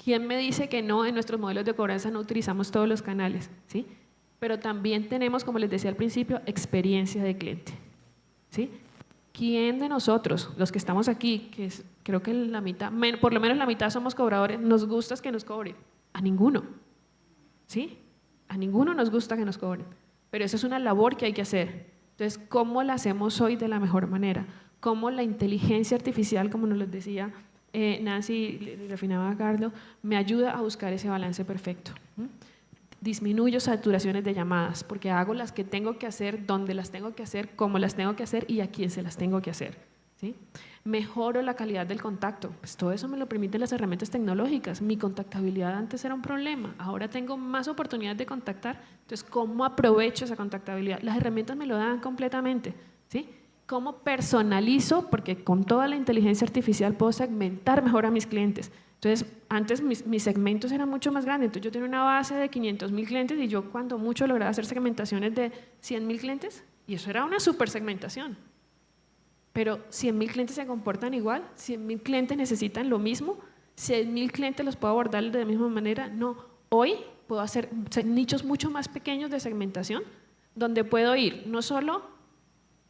¿quién me dice que no en nuestros modelos de cobranza no utilizamos todos los canales? ¿Sí? Pero también tenemos, como les decía al principio, experiencia de cliente, ¿sí? ¿Quién de nosotros, los que estamos aquí, que creo que la mitad, por lo menos la mitad somos cobradores, nos gusta que nos cobren? A ninguno, ¿sí? A ninguno nos gusta que nos cobren, pero eso es una labor que hay que hacer. Entonces, ¿cómo la hacemos hoy de la mejor manera? ¿Cómo la inteligencia artificial, como nos lo decía Nancy y refinaba Carlos, me ayuda a buscar ese balance perfecto? Disminuyo saturaciones de llamadas, porque hago las que tengo que hacer, donde las tengo que hacer, cómo las tengo que hacer y a quién se las tengo que hacer, ¿sí? Mejoro la calidad del contacto, pues todo eso me lo permiten las herramientas tecnológicas. Mi contactabilidad antes era un problema, ahora tengo más oportunidades de contactar, entonces ¿cómo aprovecho esa contactabilidad? Las herramientas me lo dan completamente, ¿sí? ¿Cómo personalizo? Porque con toda la inteligencia artificial puedo segmentar mejor a mis clientes. Entonces, antes mis segmentos eran mucho más grandes. Entonces, yo tenía una base de 500.000 clientes y yo cuando mucho lograba hacer segmentaciones de 100.000 clientes y eso era una super segmentación. Pero 100.000 clientes se comportan igual, 100.000 clientes necesitan lo mismo, 100.000 clientes los puedo abordar de la misma manera. No, hoy puedo hacer nichos mucho más pequeños de segmentación donde puedo ir no solo,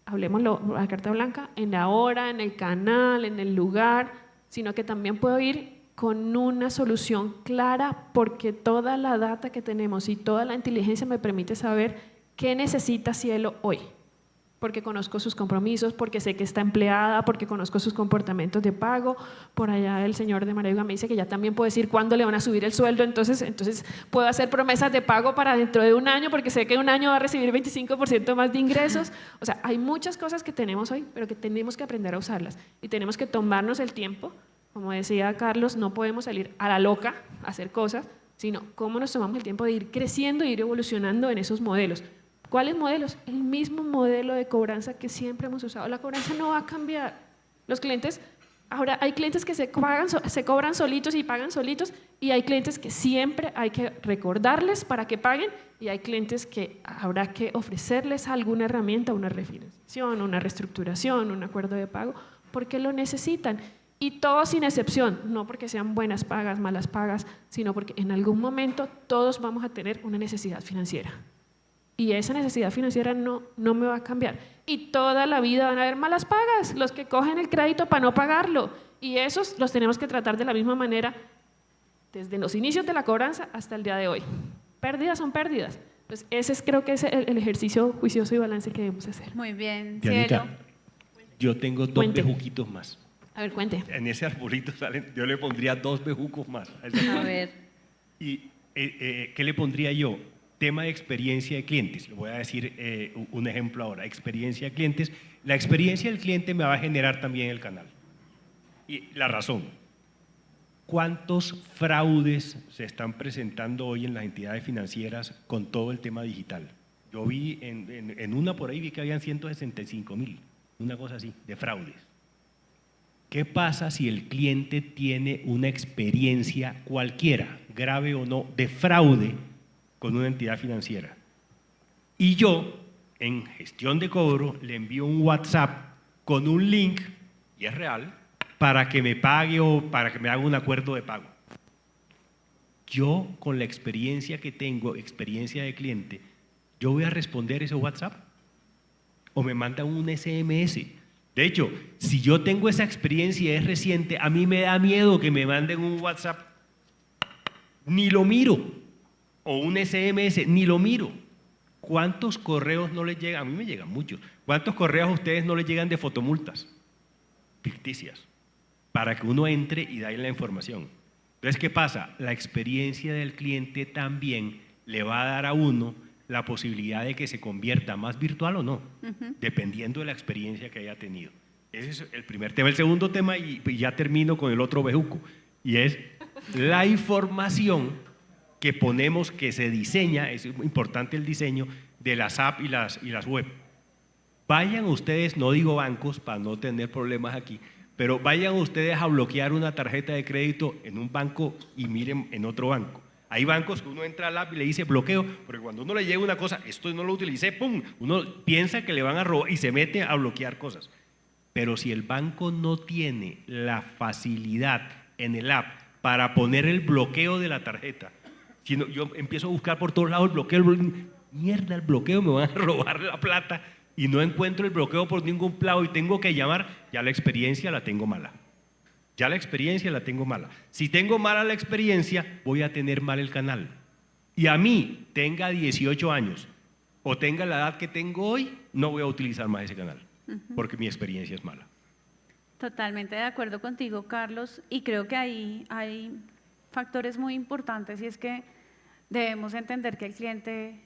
hablemoslo a carta blanca, en la hora, en el canal, en el lugar, sino que también puedo ir con una solución clara porque toda la data que tenemos y toda la inteligencia me permite saber qué necesita Cielo hoy. porque conozco sus compromisos, porque sé que está empleada, porque conozco sus comportamientos de pago. Por allá el señor de María me dice que ya también puedo decir cuándo le van a subir el sueldo, entonces puedo hacer promesas de pago para dentro de un año, porque sé que en un año va a recibir 25% más de ingresos. O sea, hay muchas cosas que tenemos hoy, pero que tenemos que aprender a usarlas y tenemos que tomarnos el tiempo. Como decía Carlos, no podemos salir a la loca a hacer cosas, sino cómo nos tomamos el tiempo de ir creciendo e ir evolucionando en esos modelos. ¿Cuáles modelos? El mismo modelo de cobranza que siempre hemos usado. La cobranza no va a cambiar. Los clientes, ahora hay clientes que se cobran solitos y pagan solitos, y hay clientes que siempre hay que recordarles para que paguen, y hay clientes que habrá que ofrecerles alguna herramienta, una refinanciación, una reestructuración, un acuerdo de pago, porque lo necesitan. Y todos sin excepción, no porque sean buenas pagas, malas pagas, sino porque en algún momento todos vamos a tener una necesidad financiera. Y esa necesidad financiera no me va a cambiar. Y toda la vida van a haber malas pagas, los que cogen el crédito para no pagarlo. Y esos los tenemos que tratar de la misma manera desde los inicios de la cobranza hasta el día de hoy. Pérdidas son pérdidas. Entonces, creo que es el ejercicio juicioso y balance que debemos hacer. Muy bien, Dianita, Cielo. yo tengo 2 Cuente. bejuquitos más. A ver, cuente. En ese arbolito yo le pondría 2 bejucos más. A ver. ¿Y qué le pondría yo? Tema de experiencia de clientes. Le voy a decir un ejemplo ahora. Experiencia de clientes. La experiencia del cliente me va a generar también el canal. Y la razón. ¿Cuántos fraudes se están presentando hoy en las entidades financieras con todo el tema digital? Yo vi en una por ahí, vi que habían 165.000, una cosa así, de fraudes. ¿Qué pasa si el cliente tiene una experiencia cualquiera, grave o no, de fraude con una entidad financiera? Y yo, en gestión de cobro, le envío un WhatsApp con un link, y es real, para que me pague o para que me haga un acuerdo de pago. Yo, con la experiencia que tengo, experiencia de cliente, ¿yo voy a responder ese WhatsApp? ¿O me mandan un SMS? De hecho, si yo tengo esa experiencia y es reciente, a mí me da miedo que me manden un WhatsApp, ni lo miro, o un SMS, ni lo miro. ¿Cuántos correos no les llegan? A mí me llegan muchos. ¿Cuántos correos a ustedes no les llegan de fotomultas ficticias? Para que uno entre y dé la información. Entonces, ¿qué pasa? La experiencia del cliente también le va a dar a uno la posibilidad de que se convierta más virtual o no, dependiendo de la experiencia que haya tenido. Ese es el primer tema. El segundo tema, y ya termino con el otro bejuco, y es la información que ponemos, que se diseña, es importante el diseño de las apps y las web. Vayan ustedes, no digo bancos para no tener problemas aquí, pero vayan ustedes a bloquear una tarjeta de crédito en un banco y miren en otro banco. Hay bancos que uno entra al app y le dice bloqueo, porque cuando uno le llega una cosa, esto no lo utilicé, ¡pum!, uno piensa que le van a robar y se mete a bloquear cosas. Pero si el banco no tiene la facilidad en el app para poner el bloqueo de la tarjeta, sino yo empiezo a buscar por todos lados el bloqueo, mierda, el bloqueo, me van a robar la plata y no encuentro el bloqueo por ningún lado y tengo que llamar, ya la experiencia la tengo mala. Ya la experiencia la tengo mala. Si tengo mala la experiencia, voy a tener mal el canal. Y a mí, tenga 18 años o tenga la edad que tengo hoy, no voy a utilizar más ese canal, porque mi experiencia es mala. Totalmente de acuerdo contigo, Carlos, y creo que ahí hay factores muy importantes, y es que debemos entender que el cliente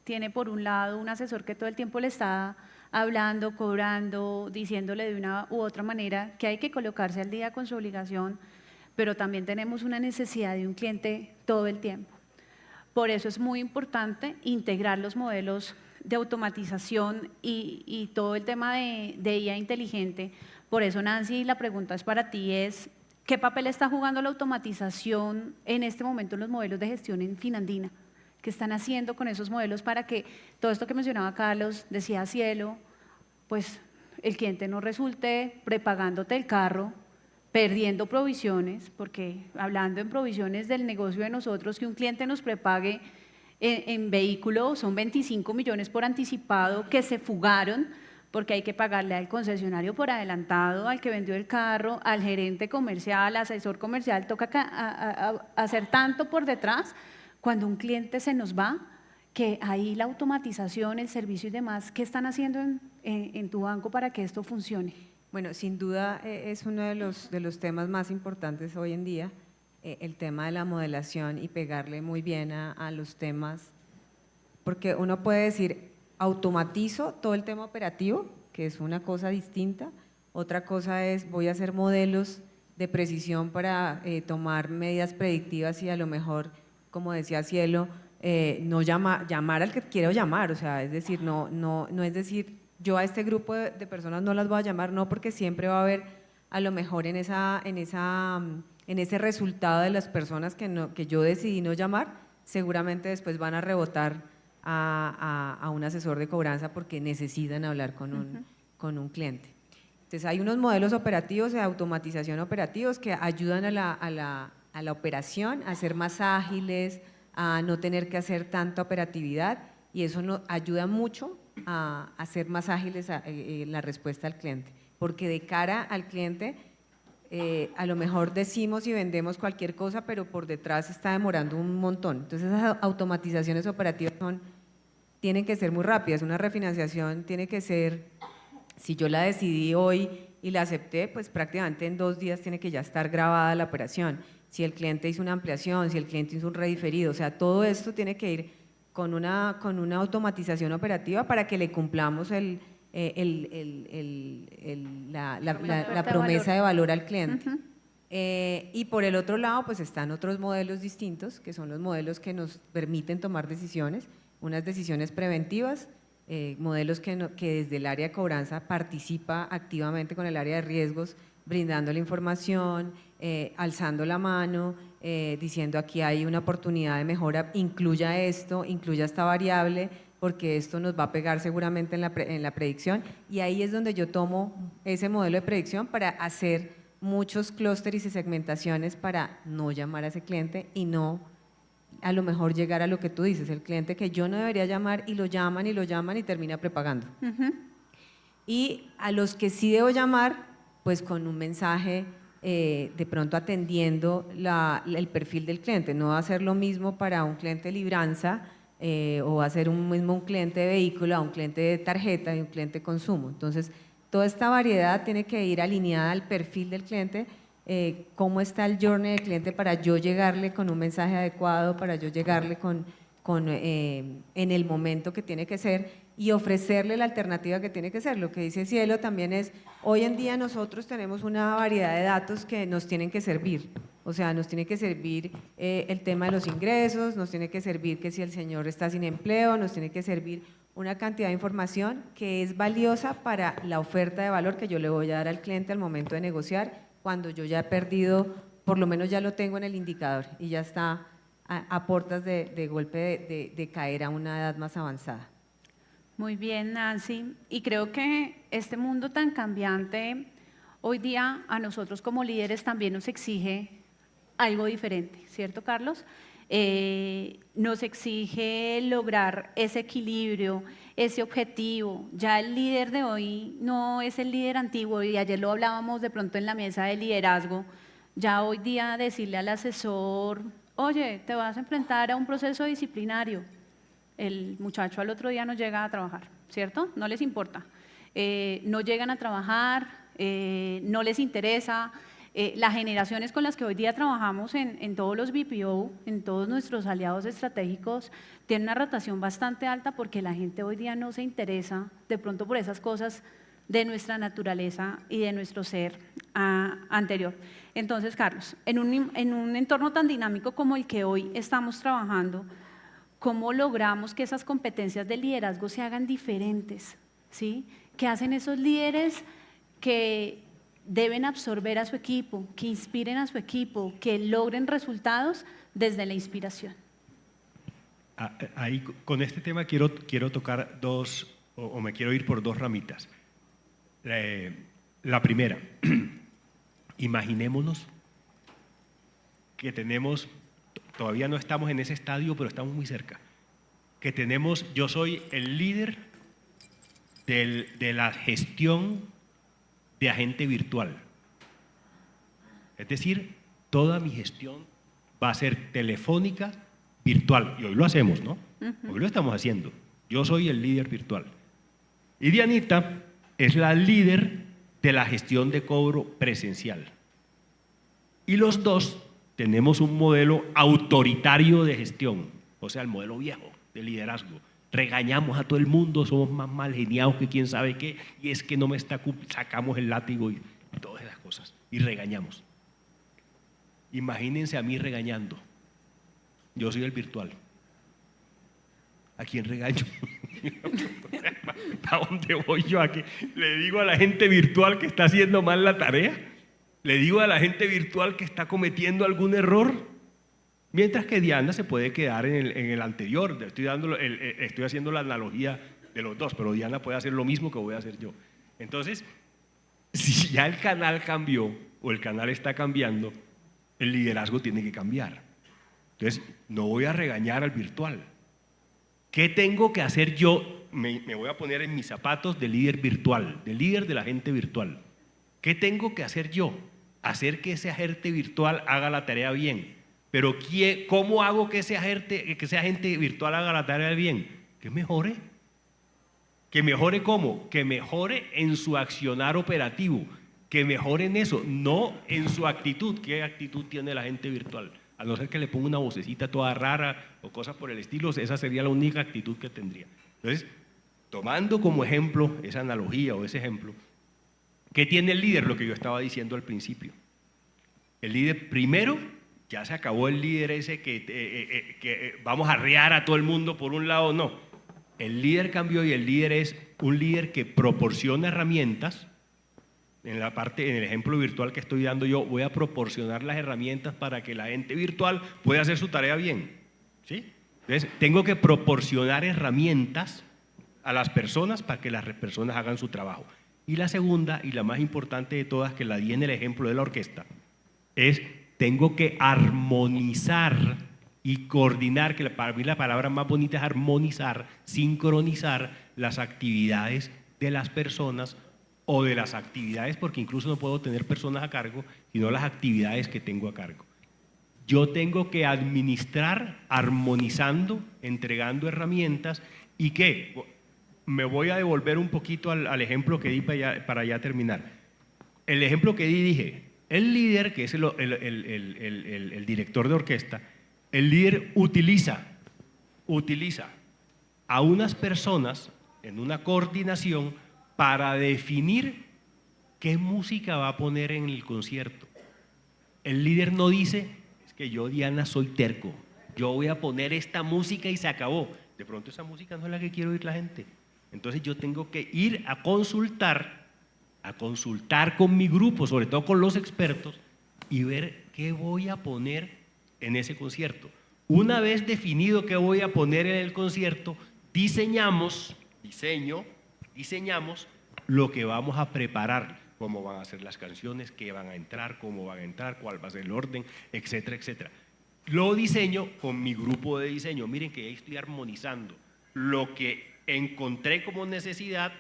tiene por un lado un asesor que todo el tiempo le está hablando, cobrando, diciéndole de una u otra manera que hay que colocarse al día con su obligación, pero también tenemos una necesidad de un cliente todo el tiempo. Por eso es muy importante integrar los modelos de automatización y todo el tema de IA inteligente. Por eso, Nancy, la pregunta es para ti, ¿qué papel está jugando la automatización en este momento en los modelos de gestión en Finandina? ¿Qué están haciendo con esos modelos para que todo esto que mencionaba Carlos, decía Cielo, pues el cliente no resulte prepagándote el carro, perdiendo provisiones, porque hablando en provisiones del negocio de nosotros, que un cliente nos prepague en vehículo son 25 millones por anticipado que se fugaron porque hay que pagarle al concesionario por adelantado, al que vendió el carro, al gerente comercial, al asesor comercial, toca hacer tanto por detrás. Cuando un cliente se nos va, que ahí la automatización, el servicio y demás, ¿qué están haciendo en tu banco para que esto funcione? Bueno, sin duda es uno de los temas más importantes hoy en día, el tema de la modelación y pegarle muy bien a los temas, porque uno puede decir, automatizo todo el tema operativo, que es una cosa distinta, otra cosa es voy a hacer modelos de precisión para tomar medidas predictivas y a lo mejor, como decía Cielo, no llamar al que quiero llamar, o sea, es decir, no es decir, yo a este grupo de personas no las voy a llamar, no, porque siempre va a haber a lo mejor en ese resultado de las personas que yo decidí no llamar, seguramente después van a rebotar a un asesor de cobranza porque necesitan hablar con un cliente. Entonces hay unos modelos operativos de automatización operativos que ayudan a la operación a ser más ágiles, a no tener que hacer tanta operatividad y eso nos ayuda mucho a hacer más ágiles la respuesta al cliente, porque de cara al cliente a lo mejor decimos y vendemos cualquier cosa, pero por detrás está demorando un montón. Entonces esas automatizaciones operativas tienen que ser muy rápidas. Una refinanciación tiene que ser, si yo la decidí hoy y la acepté, pues prácticamente en 2 días tiene que ya estar grabada la operación. Si el cliente hizo una ampliación, si el cliente hizo un rediferido, o sea, todo esto tiene que ir con una automatización operativa para que le cumplamos la promesa de valor al cliente. Y por el otro lado, pues están otros modelos distintos, que son los modelos que nos permiten tomar decisiones, unas decisiones preventivas, modelos que desde el área de cobranza participa activamente con el área de riesgos, brindando la información, alzando la mano, diciendo aquí hay una oportunidad de mejora, incluya esto, incluya esta variable, porque esto nos va a pegar seguramente en la predicción, y ahí es donde yo tomo ese modelo de predicción para hacer muchos clústeres y segmentaciones para no llamar a ese cliente y no a lo mejor llegar a lo que tú dices, el cliente que yo no debería llamar y lo llaman y termina prepagando. Y a los que sí debo llamar, pues con un mensaje de pronto atendiendo el perfil del cliente. No va a ser lo mismo para un cliente de libranza o va a ser un cliente de vehículo, a un cliente de tarjeta y un cliente de consumo. Entonces, toda esta variedad tiene que ir alineada al perfil del cliente, cómo está el journey del cliente para yo llegarle con un mensaje adecuado, para yo llegarle en el momento que tiene que ser y ofrecerle la alternativa que tiene que ser. Lo que dice Cielo también es, hoy en día nosotros tenemos una variedad de datos que nos tienen que servir, o sea, nos tiene que servir el tema de los ingresos, nos tiene que servir que si el señor está sin empleo, nos tiene que servir una cantidad de información que es valiosa para la oferta de valor que yo le voy a dar al cliente al momento de negociar, cuando yo ya he perdido, por lo menos ya lo tengo en el indicador y ya está a puertas de golpe de caer a una edad más avanzada. Muy bien, Nancy. Y creo que este mundo tan cambiante hoy día a nosotros como líderes también nos exige algo diferente, ¿cierto, Carlos? Nos exige lograr ese equilibrio, ese objetivo. Ya el líder de hoy no es el líder antiguo, y ayer lo hablábamos de pronto en la mesa de liderazgo. Ya hoy día decirle al asesor, oye, te vas a enfrentar a un proceso disciplinario. El muchacho al otro día no llega a trabajar, ¿cierto? No les importa. No llegan a trabajar, no les interesa. Las generaciones con las que hoy día trabajamos en todos los BPO, en todos nuestros aliados estratégicos, tienen una rotación bastante alta porque la gente hoy día no se interesa de pronto por esas cosas de nuestra naturaleza y de nuestro ser anterior. Entonces, Carlos, en un entorno tan dinámico como el que hoy estamos trabajando, ¿cómo logramos que esas competencias de liderazgo se hagan diferentes? ¿Sí? ¿Qué hacen esos líderes que deben absorber a su equipo, que inspiren a su equipo, que logren resultados desde la inspiración? Ahí con este tema quiero tocar me quiero ir por 2 ramitas. La primera, imaginémonos que tenemos, todavía no estamos en ese estadio, pero estamos muy cerca, que yo soy el líder de la gestión de agente virtual. Es decir, toda mi gestión va a ser telefónica, virtual. Y hoy lo hacemos, ¿no? Hoy lo estamos haciendo. Yo soy el líder virtual. Y Dianita es la líder de la gestión de cobro presencial. Y los dos tenemos un modelo autoritario de gestión, o sea, el modelo viejo de liderazgo. Regañamos a todo el mundo, somos más mal geniados que quién sabe qué, y es que no me está, sacamos el látigo y todas esas cosas, y regañamos. Imagínense a mí regañando. Yo soy el virtual. ¿A quién regaño? ¿A dónde voy yo? ¿A qué? ¿Le digo a la gente virtual que está haciendo mal la tarea? ¿Le digo a la gente virtual que está cometiendo algún error? Mientras que Diana se puede quedar en el anterior. Estoy haciendo la analogía de los dos, pero Diana puede hacer lo mismo que voy a hacer yo. Entonces, si ya el canal cambió o el canal está cambiando, el liderazgo tiene que cambiar. Entonces, no voy a regañar al virtual. ¿Qué tengo que hacer yo? Me voy a poner en mis zapatos de líder virtual, de líder de la gente virtual. ¿Qué tengo que hacer yo? Hacer que ese agente virtual haga la tarea bien. Pero ¿cómo hago que ese agente virtual haga la tarea bien? Que mejore. ¿Que mejore cómo? Que mejore en su accionar operativo. Que mejore en eso, no en su actitud. ¿Qué actitud tiene la gente virtual? A no ser que le ponga una vocecita toda rara o cosas por el estilo, esa sería la única actitud que tendría. Entonces, tomando como ejemplo esa analogía o ese ejemplo, ¿qué tiene el líder? Lo que yo estaba diciendo al principio. El líder, primero, ya se acabó el líder ese que vamos a arrear a todo el mundo por un lado, no. El líder cambió y el líder es un líder que proporciona herramientas. En el ejemplo virtual que estoy dando yo, voy a proporcionar las herramientas para que la gente virtual pueda hacer su tarea bien. ¿Sí? Entonces, tengo que proporcionar herramientas a las personas para que las personas hagan su trabajo. Y la segunda, y la más importante de todas, que la di en el ejemplo de la orquesta, es tengo que armonizar y coordinar, que para mí la palabra más bonita es armonizar, sincronizar las actividades de las personas o de las actividades, porque incluso no puedo tener personas a cargo, sino las actividades que tengo a cargo. Yo tengo que administrar armonizando, entregando herramientas y que me voy a devolver un poquito al ejemplo que di para ya terminar. El ejemplo que dije, el líder, que es el director de orquesta, el líder utiliza a unas personas en una coordinación para definir qué música va a poner en el concierto. El líder no dice, es que yo, Diana, soy terco, yo voy a poner esta música y se acabó. De pronto esa música no es la que quiere oír la gente. Entonces yo tengo que ir a consultar con mi grupo, sobre todo con los expertos, y ver qué voy a poner en ese concierto. Una vez definido qué voy a poner en el concierto, diseñamos lo que vamos a preparar, cómo van a ser las canciones, qué van a entrar, cómo van a entrar, cuál va a ser el orden, etcétera, etcétera. Lo diseño con mi grupo de diseño. Miren que ahí estoy armonizando lo que encontré como necesidad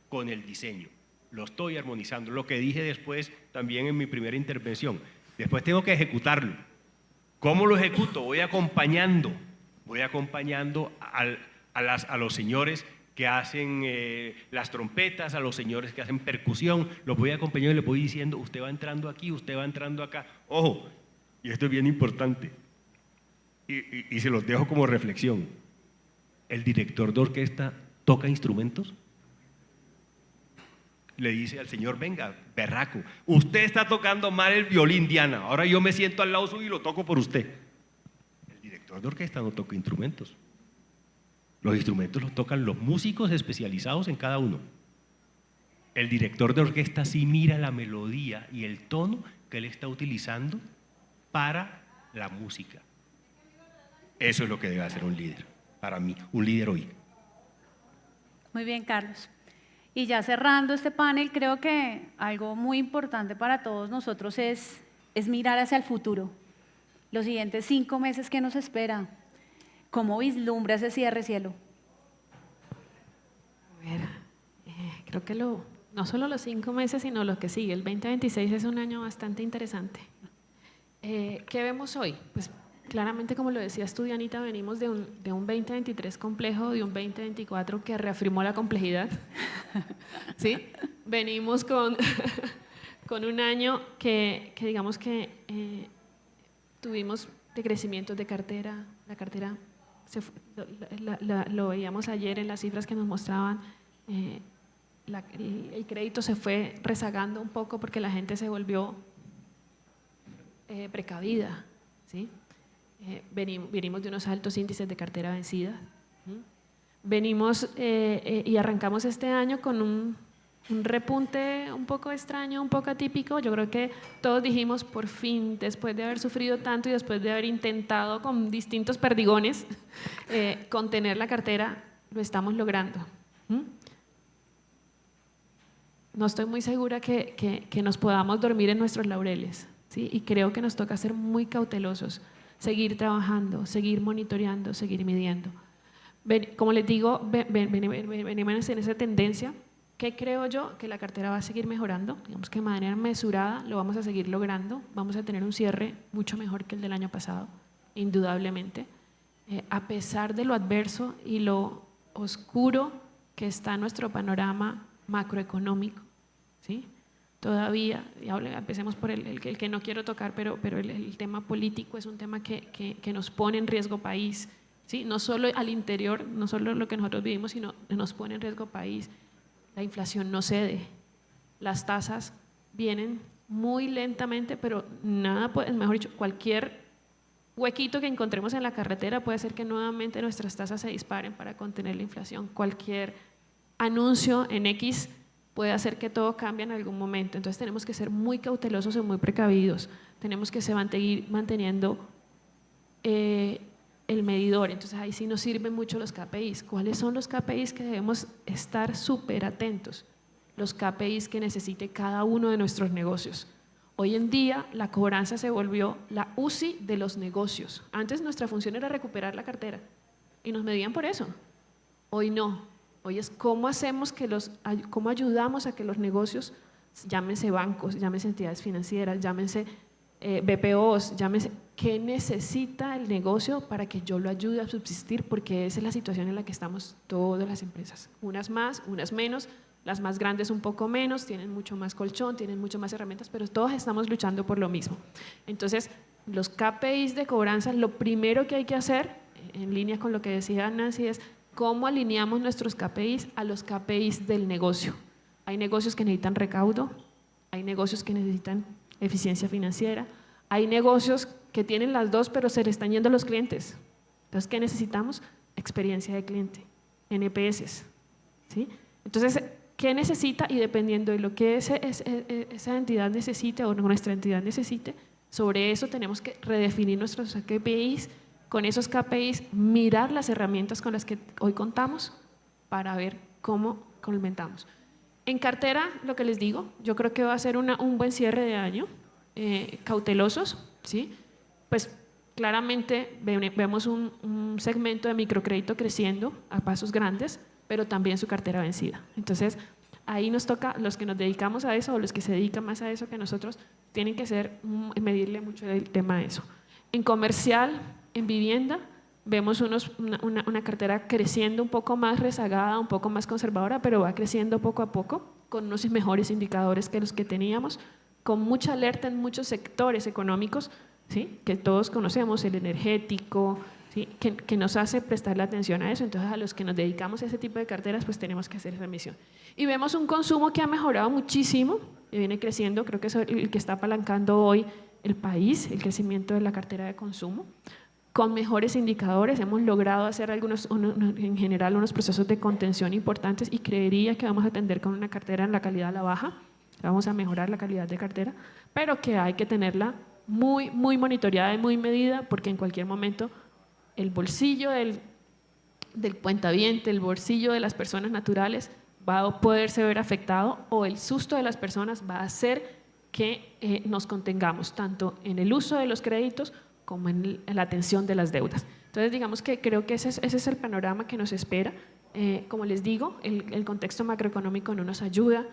con el diseño. Lo estoy armonizando, lo que dije después también en mi primera intervención. Después tengo que ejecutarlo. ¿Cómo lo ejecuto? Voy acompañando a los señores que hacen las trompetas, a los señores que hacen percusión, los voy acompañando y les voy diciendo, usted va entrando aquí, usted va entrando acá. Ojo, y esto es bien importante, y se los dejo como reflexión. ¿El director de orquesta toca instrumentos? Le dice al señor, venga, berraco, usted está tocando mal el violín, Diana, ahora yo me siento al lado suyo y lo toco por usted. El director de orquesta no toca instrumentos. Los instrumentos los tocan los músicos especializados en cada uno. El director de orquesta sí mira la melodía y el tono que él está utilizando para la música. Eso es lo que debe hacer un líder, para mí, un líder hoy. Muy bien, Carlos. Y ya cerrando este panel, creo que algo muy importante para todos nosotros es mirar hacia el futuro. Los siguientes 5 meses que nos espera. ¿Cómo vislumbra ese cierre, Cielo? A ver, creo que no solo los 5 meses, sino lo que sigue. El 2026 es un año bastante interesante. ¿Qué vemos hoy? Pues claramente, como lo decías tú, Dianita, venimos de un 2023 complejo, de un 2024 que reafirmó la complejidad. ¿Sí? Venimos con, con un año que digamos que tuvimos de crecimiento de cartera. La cartera, lo veíamos ayer en las cifras que nos mostraban, el crédito se fue rezagando un poco porque la gente se volvió precavida, ¿sí? Venimos de unos altos índices de cartera vencida. Venimos y arrancamos este año con un repunte un poco extraño, un poco atípico. Yo creo que todos dijimos, por fin, después de haber sufrido tanto y después de haber intentado con distintos perdigones contener la cartera, lo estamos logrando. No estoy muy segura que nos podamos dormir en nuestros laureles, ¿sí? Y creo que nos toca ser muy cautelosos, seguir trabajando, seguir monitoreando, seguir midiendo. Como les digo, venimos en esa tendencia. ¿Qué creo yo? Que la cartera va a seguir mejorando, digamos que de manera mesurada lo vamos a seguir logrando, vamos a tener un cierre mucho mejor que el del año pasado, indudablemente, a pesar de lo adverso y lo oscuro que está nuestro panorama macroeconómico, ¿sí? Todavía, y empecemos por el que no quiero tocar, pero el tema político es un tema que nos pone en riesgo país, ¿sí? No solo al interior, no solo lo que nosotros vivimos, sino nos pone en riesgo país. La inflación no cede, las tasas vienen muy lentamente, pero nada, mejor dicho, cualquier huequito que encontremos en la carretera puede hacer que nuevamente nuestras tasas se disparen para contener la inflación. Cualquier anuncio en X puede hacer que todo cambie en algún momento. Entonces tenemos que ser muy cautelosos y muy precavidos. Tenemos que seguir manteniendo el medidor. Entonces ahí sí nos sirven mucho los KPIs. ¿Cuáles son los KPIs que debemos estar súper atentos? Los KPIs que necesite cada uno de nuestros negocios. Hoy en día la cobranza se volvió la UCI de los negocios. Antes nuestra función era recuperar la cartera y nos medían por eso. Hoy no. Hoy es cómo hacemos cómo ayudamos a que los negocios, llámense bancos, llámense entidades financieras, llámense BPOs, llámense, ¿qué necesita el negocio para que yo lo ayude a subsistir? Porque esa es la situación en la que estamos todas las empresas. Unas más, unas menos, las más grandes un poco menos, tienen mucho más colchón, tienen mucho más herramientas, pero todos estamos luchando por lo mismo. Entonces, los KPIs de cobranza, lo primero que hay que hacer, en línea con lo que decía Nancy, es cómo alineamos nuestros KPIs a los KPIs del negocio. Hay negocios que necesitan recaudo, hay negocios que necesitan eficiencia financiera, hay negocios que tienen las dos pero se le están yendo a los clientes. Entonces, ¿qué necesitamos? Experiencia de cliente, NPS, ¿sí? Entonces, ¿qué necesita? Y dependiendo de lo que esa entidad necesite o nuestra entidad necesite, sobre eso tenemos que redefinir nuestros KPIs. Con esos KPIs, mirar las herramientas con las que hoy contamos para ver cómo complementamos. En cartera, lo que les digo, yo creo que va a ser un buen cierre de año, cautelosos, ¿sí? Pues claramente vemos un segmento de microcrédito creciendo a pasos grandes, pero también su cartera vencida. Entonces, ahí nos toca, los que nos dedicamos a eso o los que se dedican más a eso que nosotros, tienen que medirle mucho el tema a eso. En comercial, en vivienda, vemos una cartera creciendo un poco más rezagada, un poco más conservadora, pero va creciendo poco a poco, con unos mejores indicadores que los que teníamos, con mucha alerta en muchos sectores económicos, ¿sí? Que todos conocemos, el energético, ¿sí? Que nos hace prestarle atención a eso. Entonces, a los que nos dedicamos a ese tipo de carteras, pues tenemos que hacer esa misión. Y vemos un consumo que ha mejorado muchísimo, que viene creciendo, creo que es el que está apalancando hoy el país, el crecimiento de la cartera de consumo. Con mejores indicadores, hemos logrado hacer en general unos procesos de contención importantes y creería que vamos a atender con una cartera en la calidad a la baja, vamos a mejorar la calidad de cartera, pero que hay que tenerla muy, muy monitoreada y muy medida porque en cualquier momento el bolsillo del cuentaviente, el bolsillo de las personas naturales va a poderse ver afectado o el susto de las personas va a hacer que nos contengamos tanto en el uso de los créditos como en la atención de las deudas. Entonces, digamos que creo que ese es el panorama que nos espera. Como les digo, el contexto macroeconómico no nos ayuda.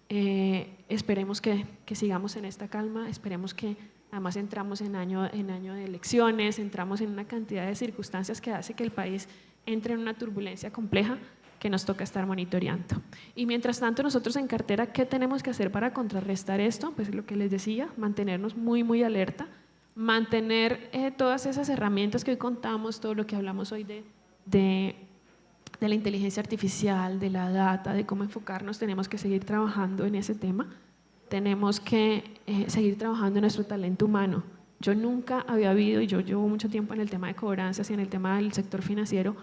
Esperemos que sigamos en esta calma, esperemos que además entramos en año de elecciones, entramos en una cantidad de circunstancias que hace que el país entre en una turbulencia compleja que nos toca estar monitoreando. Y mientras tanto, nosotros en cartera, ¿qué tenemos que hacer para contrarrestar esto? Pues lo que les decía, mantenernos muy, muy alerta, mantener todas esas herramientas que hoy contamos, todo lo que hablamos hoy de la inteligencia artificial, de la data, de cómo enfocarnos, tenemos que seguir trabajando en ese tema, tenemos que seguir trabajando en nuestro talento humano. Yo nunca había habido, y yo llevo mucho tiempo en el tema de cobranzas y en el tema del sector financiero,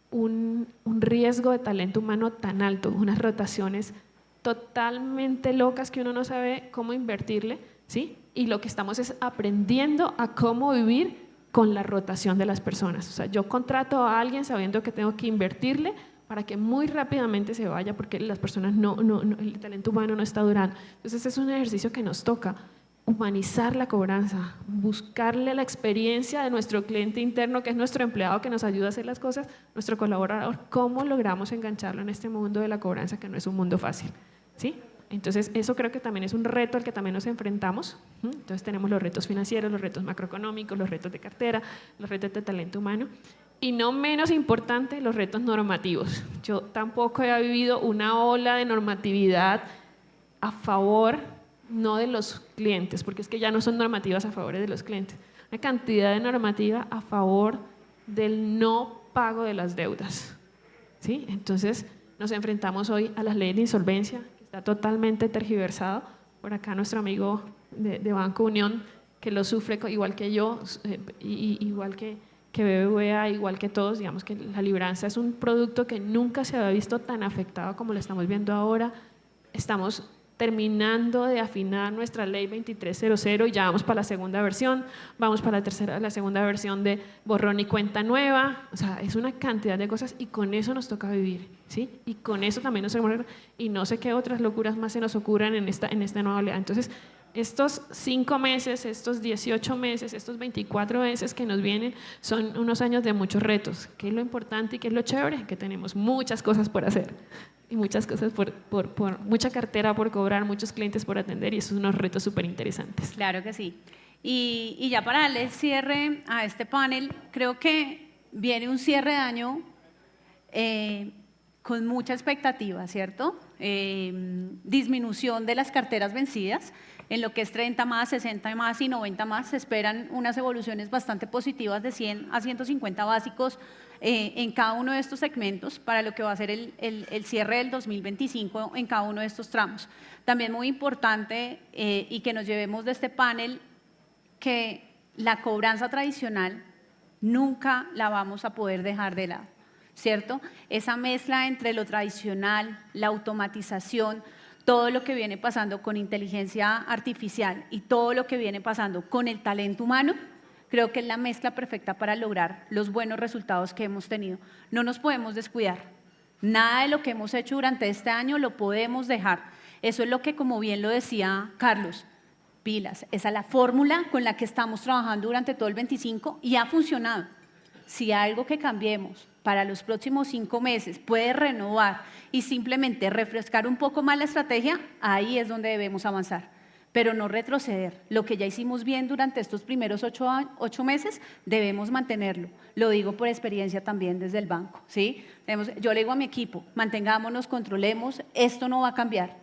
un riesgo de talento humano tan alto, unas rotaciones totalmente locas que uno no sabe cómo invertirle, ¿sí? Y lo que estamos es aprendiendo a cómo vivir con la rotación de las personas. O sea, yo contrato a alguien sabiendo que tengo que invertirle para que muy rápidamente se vaya, porque las personas el talento humano no está durando. Entonces es un ejercicio que nos toca humanizar la cobranza, buscarle la experiencia de nuestro cliente interno, que es nuestro empleado que nos ayuda a hacer las cosas, nuestro colaborador, cómo logramos engancharlo en este mundo de la cobranza, que no es un mundo fácil, ¿sí? Entonces eso creo que también es un reto al que también nos enfrentamos. Entonces tenemos los retos financieros, los retos macroeconómicos, los retos de cartera, los retos de talento humano y no menos importante, los retos normativos. Yo tampoco he vivido una ola de normatividad a favor no de los clientes, porque es que ya no son normativas a favor de los clientes, una cantidad de normativa a favor del no pago de las deudas, ¿sí? Entonces nos enfrentamos hoy a las leyes de insolvencia, que está totalmente tergiversado. Por acá nuestro amigo de Banco Unión, que lo sufre igual que yo, igual que BBVA, igual que todos, digamos que la libranza es un producto que nunca se había visto tan afectado como lo estamos viendo ahora. Estamos terminando de afinar nuestra ley 2300 y ya vamos para la segunda versión, vamos para la segunda versión de borrón y cuenta nueva. O sea, es una cantidad de cosas y con eso nos toca vivir, ¿sí? Y con eso también nos tenemos y no sé qué otras locuras más se nos ocurran en esta nueva oleada. Entonces, estos 5 meses, estos 18 meses, estos 24 meses que nos vienen son unos años de muchos retos. ¿Qué es lo importante y qué es lo chévere? Que tenemos muchas cosas por hacer y muchas cosas por mucha cartera por cobrar, muchos clientes por atender y esos son unos retos súper interesantes. Claro que sí. Y ya para darle cierre a este panel, creo que viene un cierre de año con mucha expectativa, ¿cierto? Disminución de las carteras vencidas, en lo que es 30 más, 60 más y 90 más, se esperan unas evoluciones bastante positivas de 100 a 150 básicos en cada uno de estos segmentos para lo que va a ser el cierre del 2025 en cada uno de estos tramos. También muy importante y que nos llevemos de este panel que la cobranza tradicional nunca la vamos a poder dejar de lado, ¿cierto? Esa mezcla entre lo tradicional, la automatización, todo lo que viene pasando con inteligencia artificial y todo lo que viene pasando con el talento humano, creo que es la mezcla perfecta para lograr los buenos resultados que hemos tenido. No nos podemos descuidar. Nada de lo que hemos hecho durante este año lo podemos dejar. Eso es lo que, como bien lo decía Carlos, pilas. Esa es la fórmula con la que estamos trabajando durante todo el 25 y ha funcionado. Si algo que cambiemos para los próximos 5 meses puede renovar y simplemente refrescar un poco más la estrategia, ahí es donde debemos avanzar, pero no retroceder. Lo que ya hicimos bien durante estos primeros 8 meses, debemos mantenerlo. Lo digo por experiencia también desde el banco, ¿sí? Yo le digo a mi equipo, mantengámonos, controlemos, esto no va a cambiar.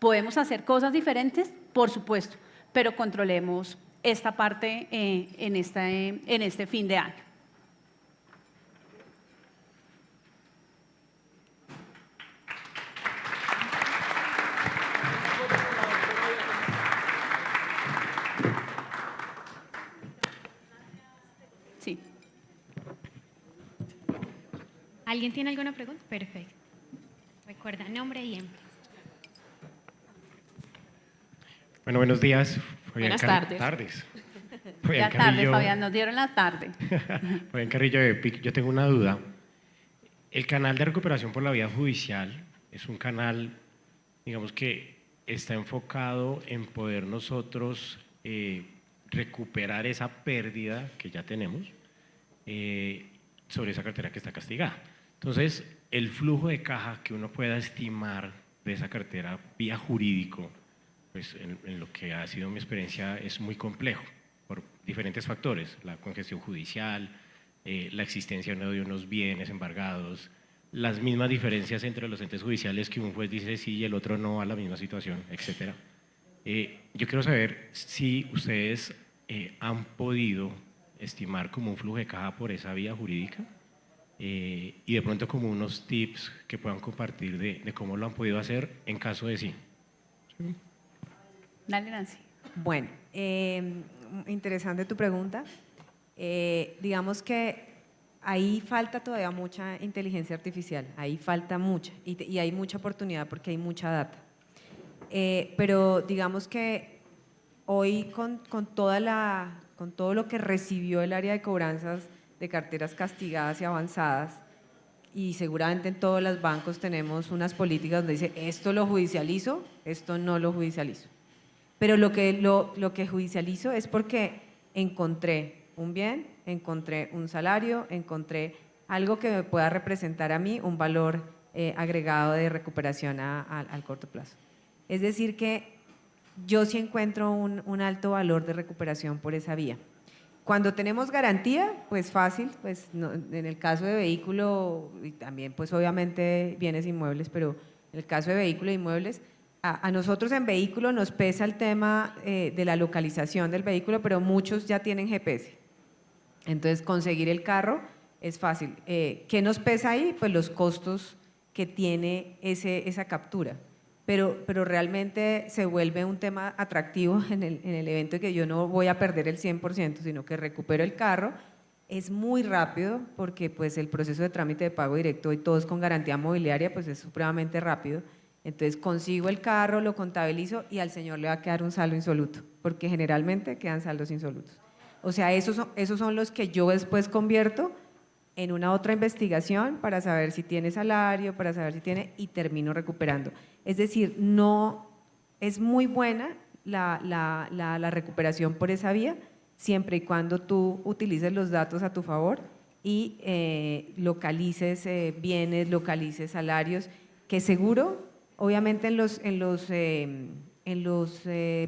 ¿Podemos hacer cosas diferentes? Por supuesto, pero controlemos esta parte en este fin de año. Sí. ¿Alguien tiene alguna pregunta? Perfecto. Recuerda nombre y empresa. Bueno, buenos días. Buenas tardes. Ya tarde, Fabián, nos dieron la tarde. Fabián Carrillo de EPIC. Yo tengo una duda. El canal de recuperación por la vía judicial es un canal, digamos, que está enfocado en poder nosotros recuperar esa pérdida que ya tenemos sobre esa cartera que está castigada. Entonces, el flujo de caja que uno pueda estimar de esa cartera vía jurídico, pues en lo que ha sido mi experiencia es muy complejo por diferentes factores, la congestión judicial, la existencia de unos bienes embargados, las mismas diferencias entre los entes judiciales que un juez dice sí y el otro no a la misma situación, etc. Yo quiero saber si ustedes han podido estimar como un flujo de caja por esa vía jurídica y de pronto como unos tips que puedan compartir de cómo lo han podido hacer en caso de sí. Dale, Nancy. Bueno, interesante tu pregunta. Digamos que ahí falta todavía mucha inteligencia artificial, ahí falta mucha y hay mucha oportunidad porque hay mucha data. Pero digamos que hoy con todo lo que recibió el área de cobranzas de carteras castigadas y avanzadas, y seguramente en todos los bancos tenemos unas políticas donde dice esto lo judicializo, esto no lo judicializo. Pero lo que judicializo es porque encontré un bien, encontré un salario, encontré algo que me pueda representar a mí un valor agregado de recuperación al corto plazo. Es decir que yo sí encuentro un alto valor de recuperación por esa vía. Cuando tenemos garantía, pues fácil, pues en el caso de vehículo y también pues obviamente bienes inmuebles, pero en el caso de vehículo e inmuebles, a nosotros en vehículo nos pesa el tema de la localización del vehículo, pero muchos ya tienen GPS. Entonces conseguir el carro es fácil. ¿Qué nos pesa ahí? Pues los costos que tiene esa captura. Pero realmente se vuelve un tema atractivo en el evento de que yo no voy a perder el 100%, sino que recupero el carro. Es muy rápido porque pues el proceso de trámite de pago directo y todo es con garantía mobiliaria, pues es supremamente rápido. Entonces consigo el carro, lo contabilizo y al señor le va a quedar un saldo insoluto, porque generalmente quedan saldos insolutos. O sea, esos son los que yo después convierto en una otra investigación para saber si tiene salario, para saber si tiene y termino recuperando. Es decir, no es muy buena la recuperación por esa vía, siempre y cuando tú utilices los datos a tu favor y localices bienes, localices salarios, que seguro, obviamente en los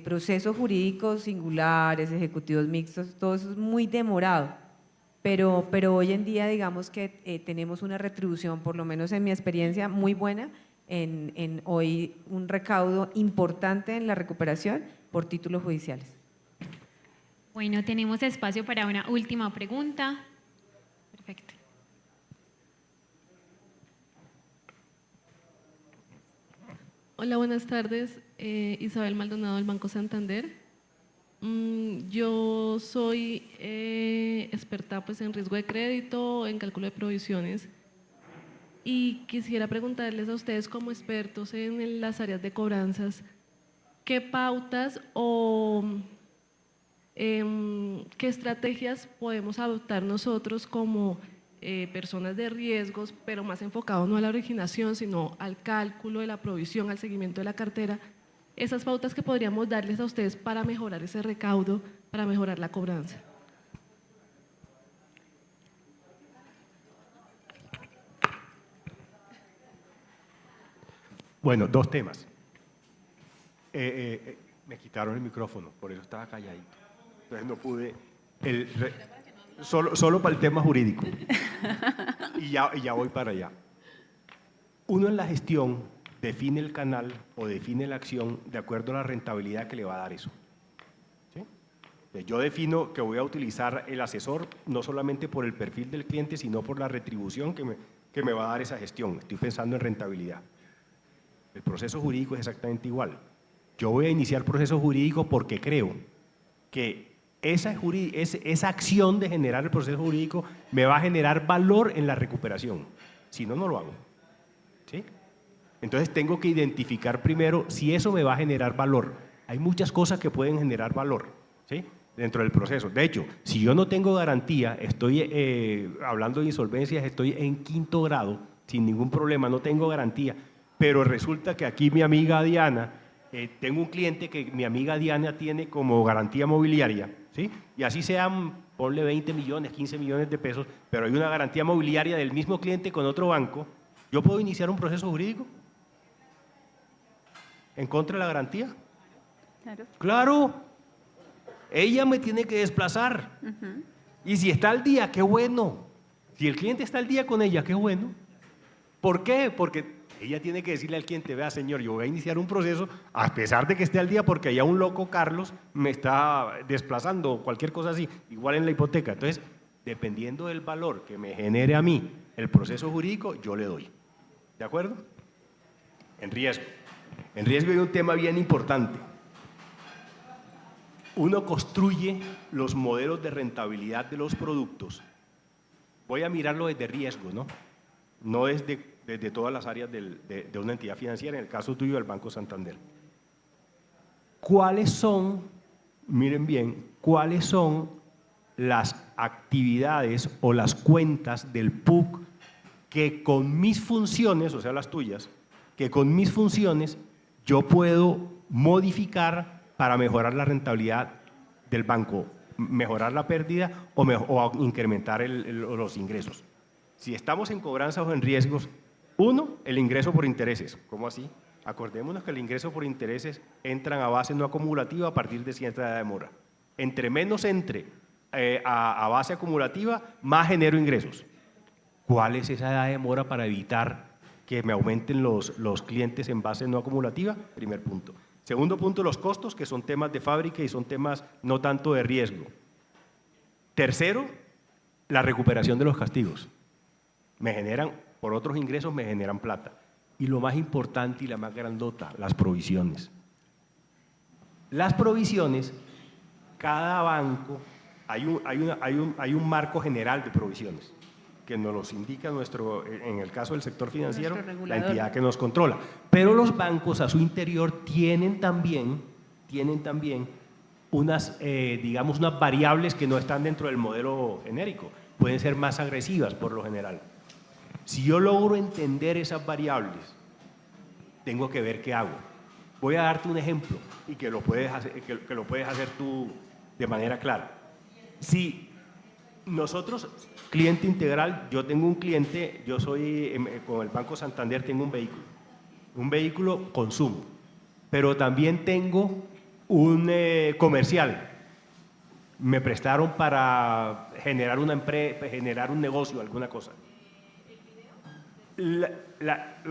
procesos jurídicos singulares, ejecutivos mixtos, todo eso es muy demorado. Pero hoy en día digamos que tenemos una retribución, por lo menos en mi experiencia, muy buena en hoy un recaudo importante en la recuperación por títulos judiciales. Bueno, tenemos espacio para una última pregunta. Perfecto. Hola, buenas tardes. Isabel Maldonado del Banco Santander. Yo soy experta pues, en riesgo de crédito, en cálculo de provisiones y quisiera preguntarles a ustedes como expertos en las áreas de cobranzas, ¿qué pautas o qué estrategias podemos adoptar nosotros como personas de riesgos, pero más enfocado no a la originación, sino al cálculo de la provisión, al seguimiento de la cartera? Esas pautas que podríamos darles a ustedes para mejorar ese recaudo, para mejorar la cobranza. Bueno, dos temas. Me quitaron el micrófono, por eso estaba calladito. Entonces no pude. Solo para el tema jurídico. Y ya voy para allá. Uno en la gestión define el canal o define la acción de acuerdo a la rentabilidad que le va a dar eso. ¿Sí? Yo defino que voy a utilizar el asesor no solamente por el perfil del cliente, sino por la retribución que me va a dar esa gestión. Estoy pensando en rentabilidad. El proceso jurídico es exactamente igual. Yo voy a iniciar proceso jurídico porque creo que esa acción de generar el proceso jurídico me va a generar valor en la recuperación. Si no, no lo hago. ¿Sí? Entonces tengo que identificar primero si eso me va a generar valor. Hay muchas cosas que pueden generar valor, ¿sí? Dentro del proceso. De hecho, si yo no tengo garantía, estoy hablando de insolvencias, estoy en 5º grado, sin ningún problema, no tengo garantía. Pero resulta que aquí mi amiga Diana, tengo un cliente que mi amiga Diana tiene como garantía mobiliaria, ¿sí? Y así sean, ponle 20 millones, 15 millones de pesos, pero hay una garantía mobiliaria del mismo cliente con otro banco. ¿Yo puedo iniciar un proceso jurídico en contra de la garantía? Claro. Claro, ella me tiene que desplazar. Y si está al día, qué bueno. Si el cliente está al día con ella, qué bueno. ¿Por qué? Porque ella tiene que decirle al cliente, vea señor, yo voy a iniciar un proceso a pesar de que esté al día porque allá un loco Carlos me está desplazando o cualquier cosa así, igual en la hipoteca. Entonces, dependiendo del valor que me genere a mí el proceso jurídico, yo le doy. ¿De acuerdo? En riesgo. En riesgo hay un tema bien importante. Uno construye los modelos de rentabilidad de los productos. Voy a mirarlo desde riesgo, ¿no? No desde todas las áreas de una entidad financiera, en el caso tuyo del Banco Santander. ¿Cuáles son, miren bien, cuáles son las actividades o las cuentas del PUC que con mis funciones, o sea, las tuyas, que con mis funciones yo puedo modificar para mejorar la rentabilidad del banco, mejorar la pérdida o incrementar los ingresos? Si estamos en cobranzas o en riesgos, uno, el ingreso por intereses. ¿Cómo así? Acordémonos que el ingreso por intereses entran a base no acumulativa a partir de cierta edad de mora. Entre menos entre a base acumulativa, más genero ingresos. ¿Cuál es esa edad de mora para evitar que me aumenten los clientes en base no acumulativa? Primer punto. Segundo punto, los costos, que son temas de fábrica y son temas no tanto de riesgo. Tercero, la recuperación de los castigos. Me generan, por otros ingresos me generan plata. Y lo más importante y la más grandota, las provisiones. Las provisiones, cada banco, hay un marco general de provisiones que nos los indica en el caso del sector financiero, la entidad que nos controla. Pero los bancos a su interior tienen también unas, digamos, unas variables que no están dentro del modelo genérico. Pueden ser más agresivas por lo general. Si yo logro entender esas variables, tengo que ver qué hago. Voy a darte un ejemplo y que lo puedes hacer tú de manera clara. Si nosotros, cliente integral, yo tengo un cliente, yo soy, con el Banco Santander tengo un vehículo consumo, pero también tengo un comercial. Me prestaron para generar una empresa, generar un negocio, alguna cosa.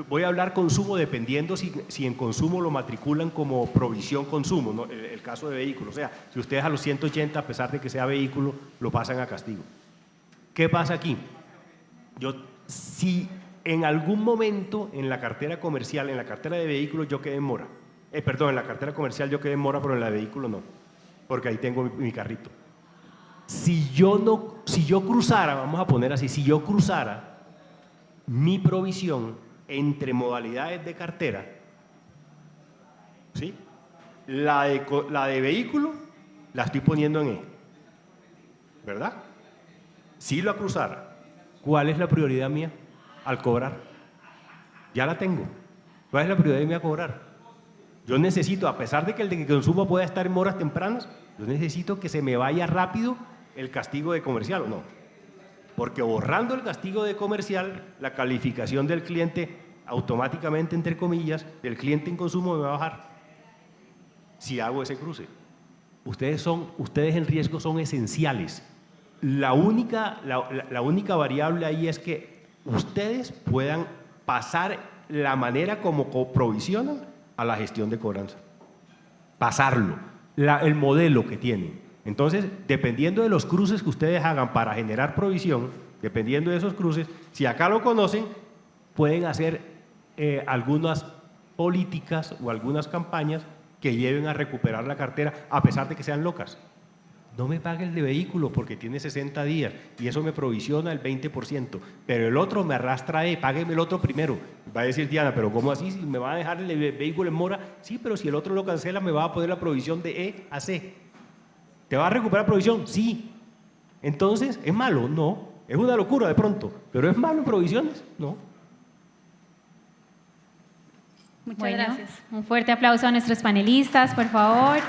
Voy a hablar consumo dependiendo si en consumo lo matriculan como provisión consumo, ¿no? El caso de vehículo. O sea, si ustedes a los 180, a pesar de que sea vehículo, lo pasan a castigo. ¿Qué pasa aquí? Si en algún momento en la cartera comercial, en la cartera de vehículos yo quedé en mora, en la cartera comercial yo quedé en mora, pero en la de vehículo no, porque ahí tengo mi carrito. Si yo cruzara, vamos a poner así, si yo cruzara mi provisión entre modalidades de cartera, ¿sí? La de vehículo la estoy poniendo en E, ¿verdad? Si lo cruzara, ¿cuál es la prioridad mía al cobrar? Ya la tengo. ¿Cuál es la prioridad mía a cobrar? Yo necesito, a pesar de que el de consumo pueda estar en moras tempranas, yo necesito que se me vaya rápido el castigo de comercial, ¿o no? Porque borrando el castigo de comercial, la calificación del cliente automáticamente, entre comillas, del cliente en consumo me va a bajar. Si hago ese cruce. Ustedes en riesgo son esenciales. La única variable ahí es que ustedes puedan pasar la manera como provisionan a la gestión de cobranza. Pasarlo, el modelo que tienen. Entonces, dependiendo de los cruces que ustedes hagan para generar provisión, dependiendo de esos cruces, si acá lo conocen, pueden hacer algunas políticas o algunas campañas que lleven a recuperar la cartera, a pesar de que sean locas. No me pague el de vehículo porque tiene 60 días y eso me provisiona el 20%, pero el otro me arrastra págueme el otro primero. Va a decir Diana, pero ¿cómo así? Si me va a dejar el vehículo en mora, sí, pero si el otro lo cancela me va a poner la provisión de E a C. ¿Te va a recuperar provisión? Sí. Entonces, ¿es malo? No. Es una locura de pronto, pero ¿es malo en provisiones? No. Muchas Bueno, gracias. un fuerte aplauso a nuestros panelistas, por favor.